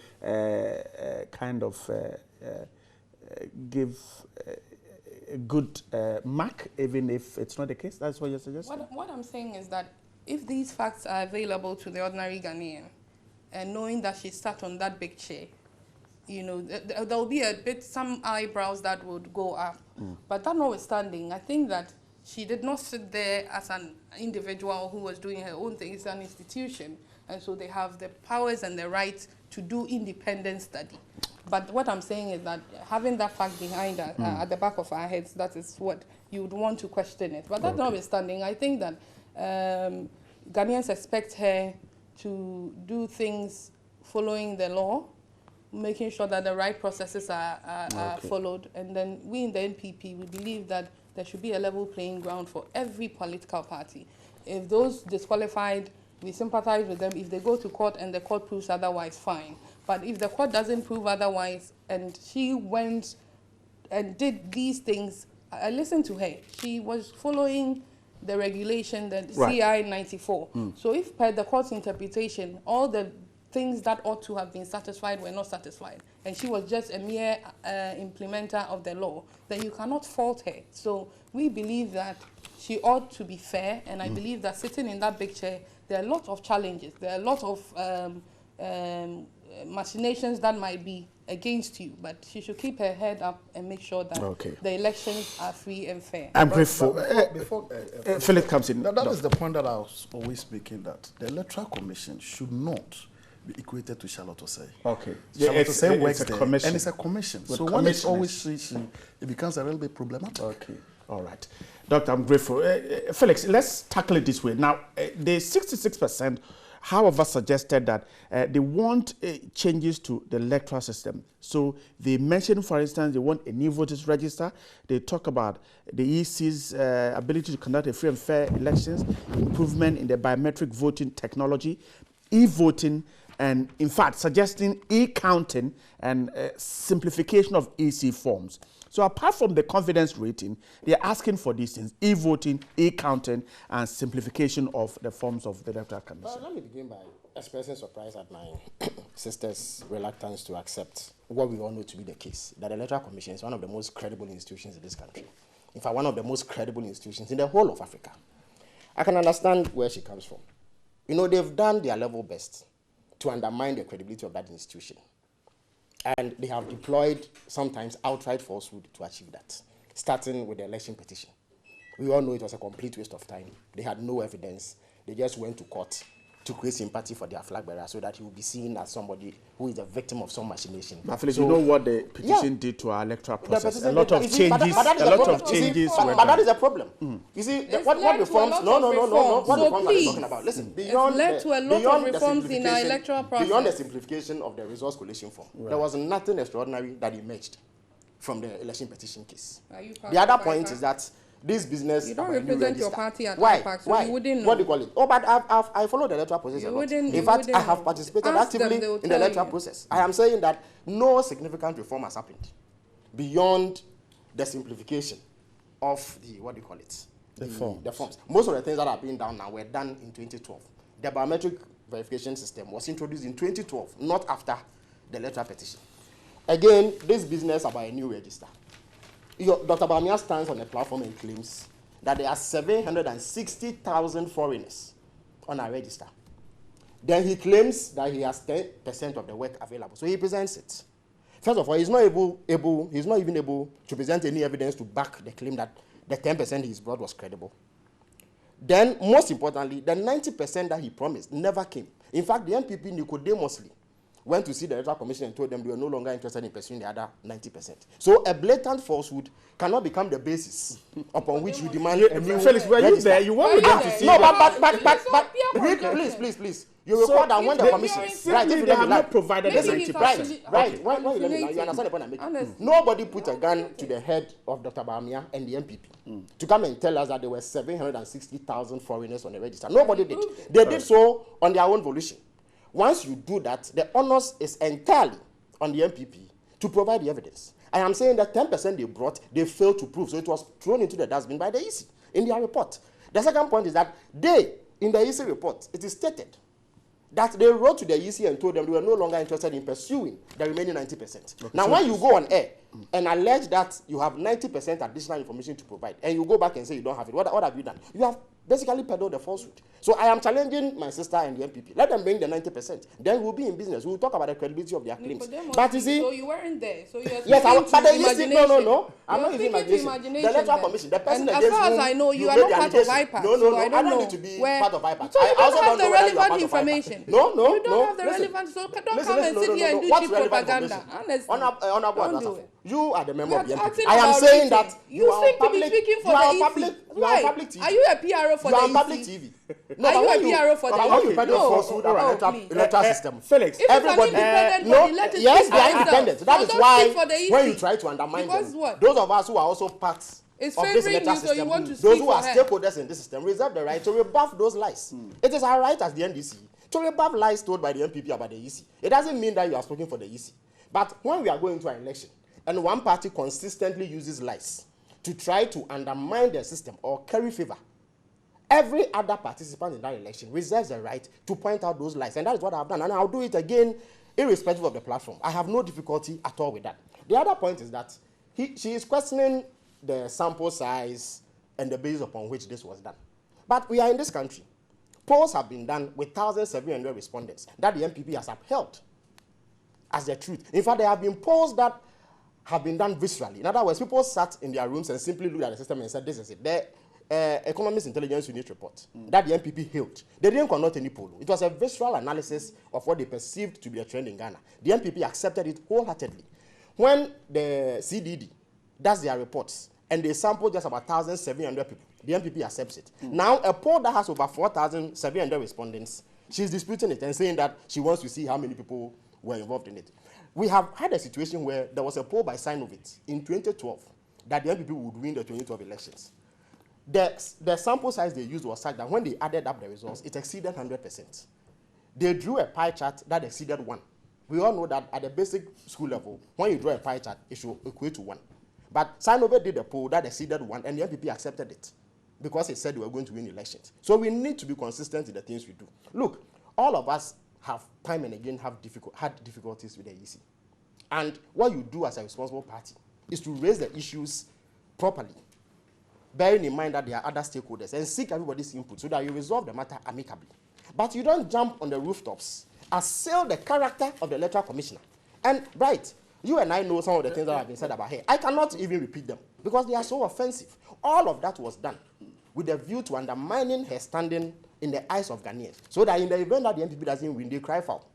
kind of give a good mark, even if it's not the case? That's what you're suggesting? What I'm saying is that if these facts are available to the ordinary Ghanaian, and knowing that she sat on that big chair, you know, there will be some eyebrows that would go up. But that notwithstanding, I think that she did not sit there as an individual who was doing her own thing. It's an institution, and so they have the powers and the right to do independent study. But what I'm saying is that having that fact behind us, at the back of our heads, that is what you would want to question it. But that notwithstanding, I think that Ghanaians expect her to do things following the law, making sure that the right processes are followed. And then we in the NPP, we believe that there should be a level playing ground for every political party. If those disqualified, we sympathize with them. If they go to court and the court proves otherwise, fine. But if the court doesn't prove otherwise, and she went and did these things, I listened to her. She was following the regulation, the CI 94. So if per the court's interpretation, all the things that ought to have been satisfied were not satisfied, and she was just a mere implementer of the law, then you cannot fault her. So we believe that she ought to be fair, and I believe that sitting in that big chair, there are a lot of challenges. There are a lot of machinations that might be against you, but she should keep her head up and make sure that the elections are free and fair. I'm grateful. Before Philip comes in. That is the point that I was always making, that the Electoral Commission should not be equated to Charlotte Osei. Charlotte Osei works there, and it's a commission. So when it's always she, it becomes a little bit problematic. All right. Doctor, I'm grateful. Felix, let's tackle it this way. Now, the 66%, however, suggested that they want changes to the electoral system. So they mentioned, for instance, they want a new voters register. They talk about the EC's ability to conduct a free and fair elections, improvement in the biometric voting technology, e-voting, and in fact, suggesting e-counting and simplification of EC forms. So apart from the confidence rating, they're asking for these things: e-voting, e-counting, and simplification of the forms of the Electoral Commission. Well, let me begin by expressing surprise at my sister's reluctance to accept what we all know to be the case, that the Electoral Commission is one of the most credible institutions in this country. In fact, one of the most credible institutions in the whole of Africa. I can understand where she comes from. You know, they've done their level best to undermine the credibility of that institution. And they have deployed sometimes outright falsehood to achieve that, starting with the election petition. We all know it was a complete waste of time. They had no evidence. They just went to court to create sympathy for their flag bearer so that he will be seen as somebody who is a victim of some machination. But Philip, you know what the petition did to our electoral process? A lot of changes. But that is a problem. You see, what reforms? No. What reforms are they talking about? Listen, beyond led to a lot of reforms in our electoral process. Beyond the simplification of the resource collation form, there was nothing extraordinary that emerged from the election petition case. The other point is that this business. You don't represent your party at IPAC, so why? You wouldn't know. What do you call it? Oh, but I followed the electoral process a lot. In fact, I have participated actively in the electoral process. I am saying that no significant reform has happened beyond the simplification of the, what do you call it? The forms. Most of the things that are being done now were done in 2012. The biometric verification system was introduced in 2012, not after the electoral petition. Again, this business about a new register. Dr. Bamia stands on the platform and claims that there are 760,000 foreigners on our register. Then he claims that he has 10% of the work available. So he presents it. First of all, he's not even able to present any evidence to back the claim that the 10% he's brought was credible. Then, most importantly, the 90% that he promised never came. In fact, the NPP Nicodemously went to see the Electoral Commission and told them they were no longer interested in pursuing the other 90%. So a blatant falsehood cannot become the basis upon which you demand a new Felix, were you there? You were with them to see. No, but please. You record that when the commission, right? If they have not provided the 90%. Right. Why you let me know? You understand the point I'm making? Nobody put a gun to the head of Dr. Bamia and the NPP to come and tell us that there were 760,000 foreigners on the register. Nobody did. They did so on their own volition. Once you do that, the onus is entirely on the NPP to provide the evidence. I am saying that 10% they brought, they failed to prove. So it was thrown into the dustbin by the EC in their report. The second point is that in the EC report, it is stated that they wrote to the EC and told them they were no longer interested in pursuing the remaining 90%. Now, when you go on air and allege that you have 90% additional information to provide, and you go back and say you don't have it, what have you done? You have basically peddle the falsehood. So I am challenging my sister and the MPP. Let them bring the 90%. Then we'll be in business. We'll talk about the credibility of their claims. But you see, so you weren't there. So you're yes, but the imagination. No. I'm not using imagination. The Electoral Commission, the person as far as I know, you are not part of IPAC. No. I don't need to be part of IPAC. So you don't have the relevant information. No. You don't have the relevant. So don't come and sit here and do cheap propaganda. Honestly, you are the member of the MPP. I am saying that you seem to be speaking for the EC. Why? Are you a PRO for the EC? You are public TV. No, are you a PRO for the EC? You peddle falsehood about electoral system. Felix, everybody. Yes, they are independent. That is why when you try to undermine them, those of us who are also part of this electoral system, those who are stakeholders in this system, reserve the right to rebuff those lies. It is our right as the NDC to rebuff lies told by the MPP about the EC. It doesn't mean that you are speaking for the EC. But when we are going to an election, and one party consistently uses lies to try to undermine the system or curry favor, every other participant in that election reserves the right to point out those lies. And that is what I have done. And I'll do it again, irrespective of the platform. I have no difficulty at all with that. The other point is that she is questioning the sample size and the basis upon which this was done. But we are in this country. Polls have been done with 1,700 respondents that the MPP has upheld as the truth. In fact, there have been polls that have been done viscerally. In other words, people sat in their rooms and simply looked at the system and said, this is it. The Economist Intelligence Unit report that the MPP hailed, they didn't conduct any poll. It was a visceral analysis of what they perceived to be a trend in Ghana. The MPP accepted it wholeheartedly. When the Cedi does their reports and they sample just about 1,700 people, the MPP accepts it. Now, a poll that has over 4,700 respondents, she's disputing it and saying that she wants to see how many people were involved in it. We have had a situation where there was a poll by Sinovit in 2012 that the MPP would win the 2012 elections. The sample size they used was such that when they added up the results, it exceeded 100%. They drew a pie chart that exceeded 1. We all know that at the basic school level, when you draw a pie chart, it should equate to 1. But Sinovit did a poll that exceeded 1, and the MPP accepted it because it said they were going to win elections. So we need to be consistent in the things we do. Look, all of us have time and again had difficulties with the EC. And what you do as a responsible party is to raise the issues properly, bearing in mind that there are other stakeholders, and seek everybody's input so that you resolve the matter amicably. But you don't jump on the rooftops, assail the character of the electoral commissioner. And right, you and I know some of the things that have been said about her. I cannot even repeat them because they are so offensive. All of that was done with a view to undermining her standing in the eyes of Ghanaians, so that in the event that the MPP doesn't win, they cry foul.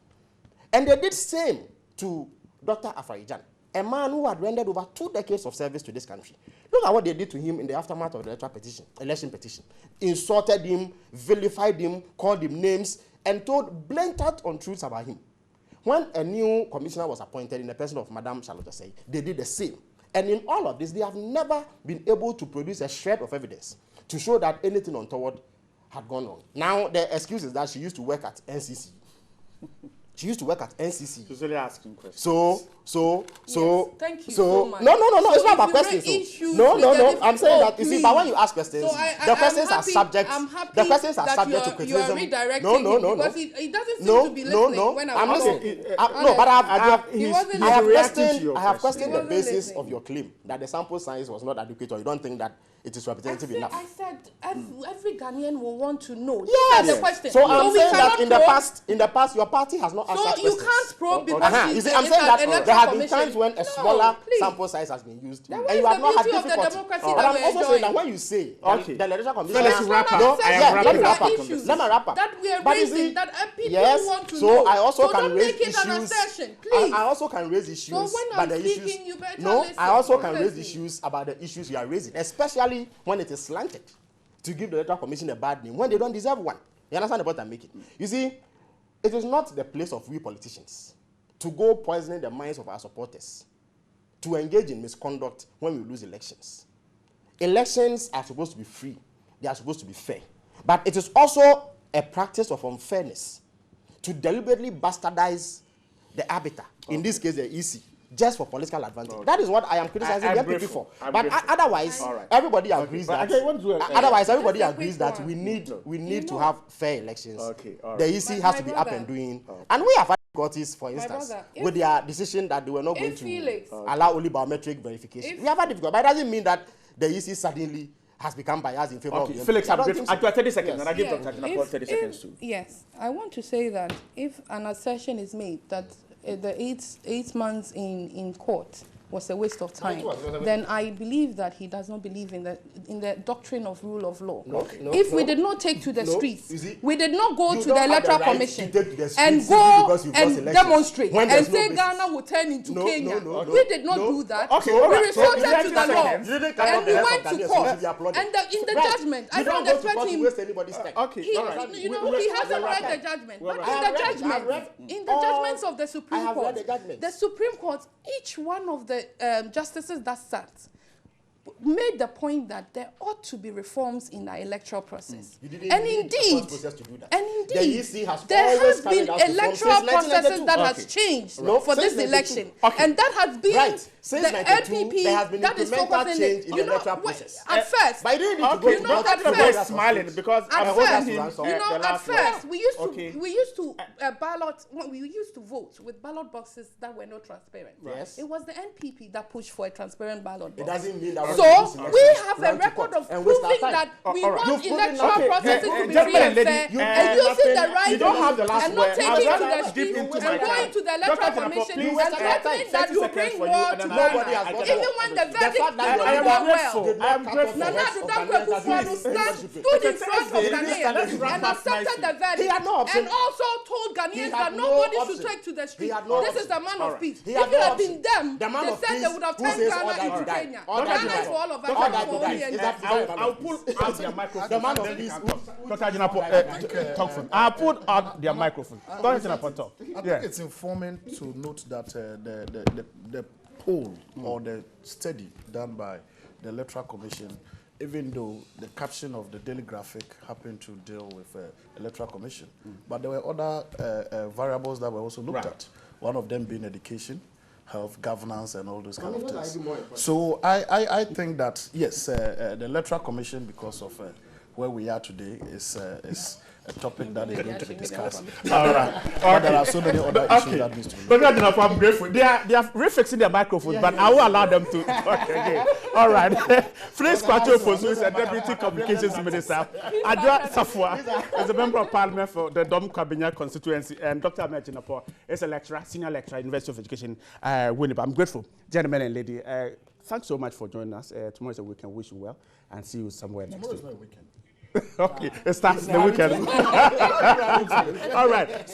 And they did same to Dr. Afarijan, a man who had rendered over 2 decades of service to this country. Look at what they did to him in the aftermath of the election petition. Insulted him, vilified him, called him names, and told blatant untruths about him. When a new commissioner was appointed in the person of Madam Charlotte Cedi, they did the same. And in all of this, they have never been able to produce a shred of evidence to show that anything untoward had gone wrong. Now, the excuse is that she used to work at NCC. She used to work at NCC. She's only asking questions. Yes, thank you so much. No, it's not about questions. No. I'm saying that, you see, but when you ask questions, the questions are subject. The questions are subject to criticism. You are redirecting him because he doesn't seem to be listening when I'm listening. No, but I have questioned the basis of your claim that the sample size was not adequate, or you don't think that it is representative enough. I said every Ghanaian will want to know. Yes. These are the questions. So I'm saying that in the past, your party has not answered questions. So you can't probe because you see, I'm saying that there have been times when a smaller sample size has been used, and you have not had difficulty. But I'm also saying that when you say the electoral commission, let me wrap up. Let me wrap up. That we are raising, that people want to know. So I also can raise issues. I also can raise issues about the issues. No, I also can raise issues about the issues you are raising, especially when it is slanted to give the electoral commission a bad name when they don't deserve one. You understand the point I'm making? You see, it is not the place of we politicians to go poisoning the minds of our supporters, to engage in misconduct when we lose elections. Elections are supposed to be free. They are supposed to be fair. But it is also a practice of unfairness to deliberately bastardize the arbiter, in this case the EC, just for political advantage. Okay. That is what I am criticizing the MPP for. But otherwise, everybody agrees that. Everybody agrees that we need to have fair elections. Okay. The EC has to be up and doing, and we have had difficulties, for instance, with their decision that they were not going to allow only biometric verification. We have had difficulty, but it doesn't mean that the EC suddenly has become biased in favor of the MP. Felix, I've got 30 seconds, Yes. and I give Dr. Jinapor 30 seconds too. Yes, I want to say that if an assertion is made that the eight months in court was a waste of time, then I believe that he does not believe in the doctrine of rule of law. If we did not take to the streets, we did not go to the Electoral Commission and go and demonstrate and say Ghana will turn into Kenya. We did not do that. We resorted to the law and we went to court. And in the judgment, I don't expect him. He hasn't read the judgment, but in the judgments of the Supreme Court, each one of the justices that sat made the point that there ought to be reforms in our electoral process. And indeed, there has been electoral processes that has changed for this election. And that has been the NPP that is focusing it. You know, at first, smiling because at first we used to ballot. We used to vote with ballot boxes that were not transparent. Yes. It was the NPP that pushed for a transparent ballot box. It doesn't mean that. So we have a record of proving that we want electoral processes to be free and fair, and using the right and not taking to the streets and going to the Electoral Commission and threatening that you bring war to Ghana. Even when the verdict did not go well. Nana Addo Dankwa Akufo-Addo stood in front of Ghanaians and accepted the verdict and also told Ghanaians that nobody should take to the street. This is the man of peace. If it had been them, they said they would have turned Ghana into Kenya. Ghana is for all of us. I'll pull out their microphone. The man of peace. Dr. Jinapor, talk from. I'll put out their microphone. Dr. Jinapor, talk. I think it's informing to note that the poll or the study done by the Electoral Commission, even though the caption of the daily graphic happened to deal with Electoral Commission, but there were other variables that were also looked at. One of them being education, health, governance, and all those kind of things. So I think that, yes, the Electoral Commission, because of where we are today, is a topic that is going to be discussed. All right. But there are so many other issues that needs to be But I'm grateful. They are refixing their microphones, but I will allow them to talk again. All right. Felix Kwacho is a Deputy Communications Minister. Adra Safwa is a Member of Parliament for the Dom Kabenya constituency, and Dr. Ahmed Jinapor is a lecturer, senior lecturer at University of Education, Winnipeg. I'm grateful, gentlemen and lady. Thanks so much for joining us. Tomorrow is a weekend. Wish you well, and see you somewhere next week. Tomorrow is not a weekend. Okay, it starts the weekend. All right.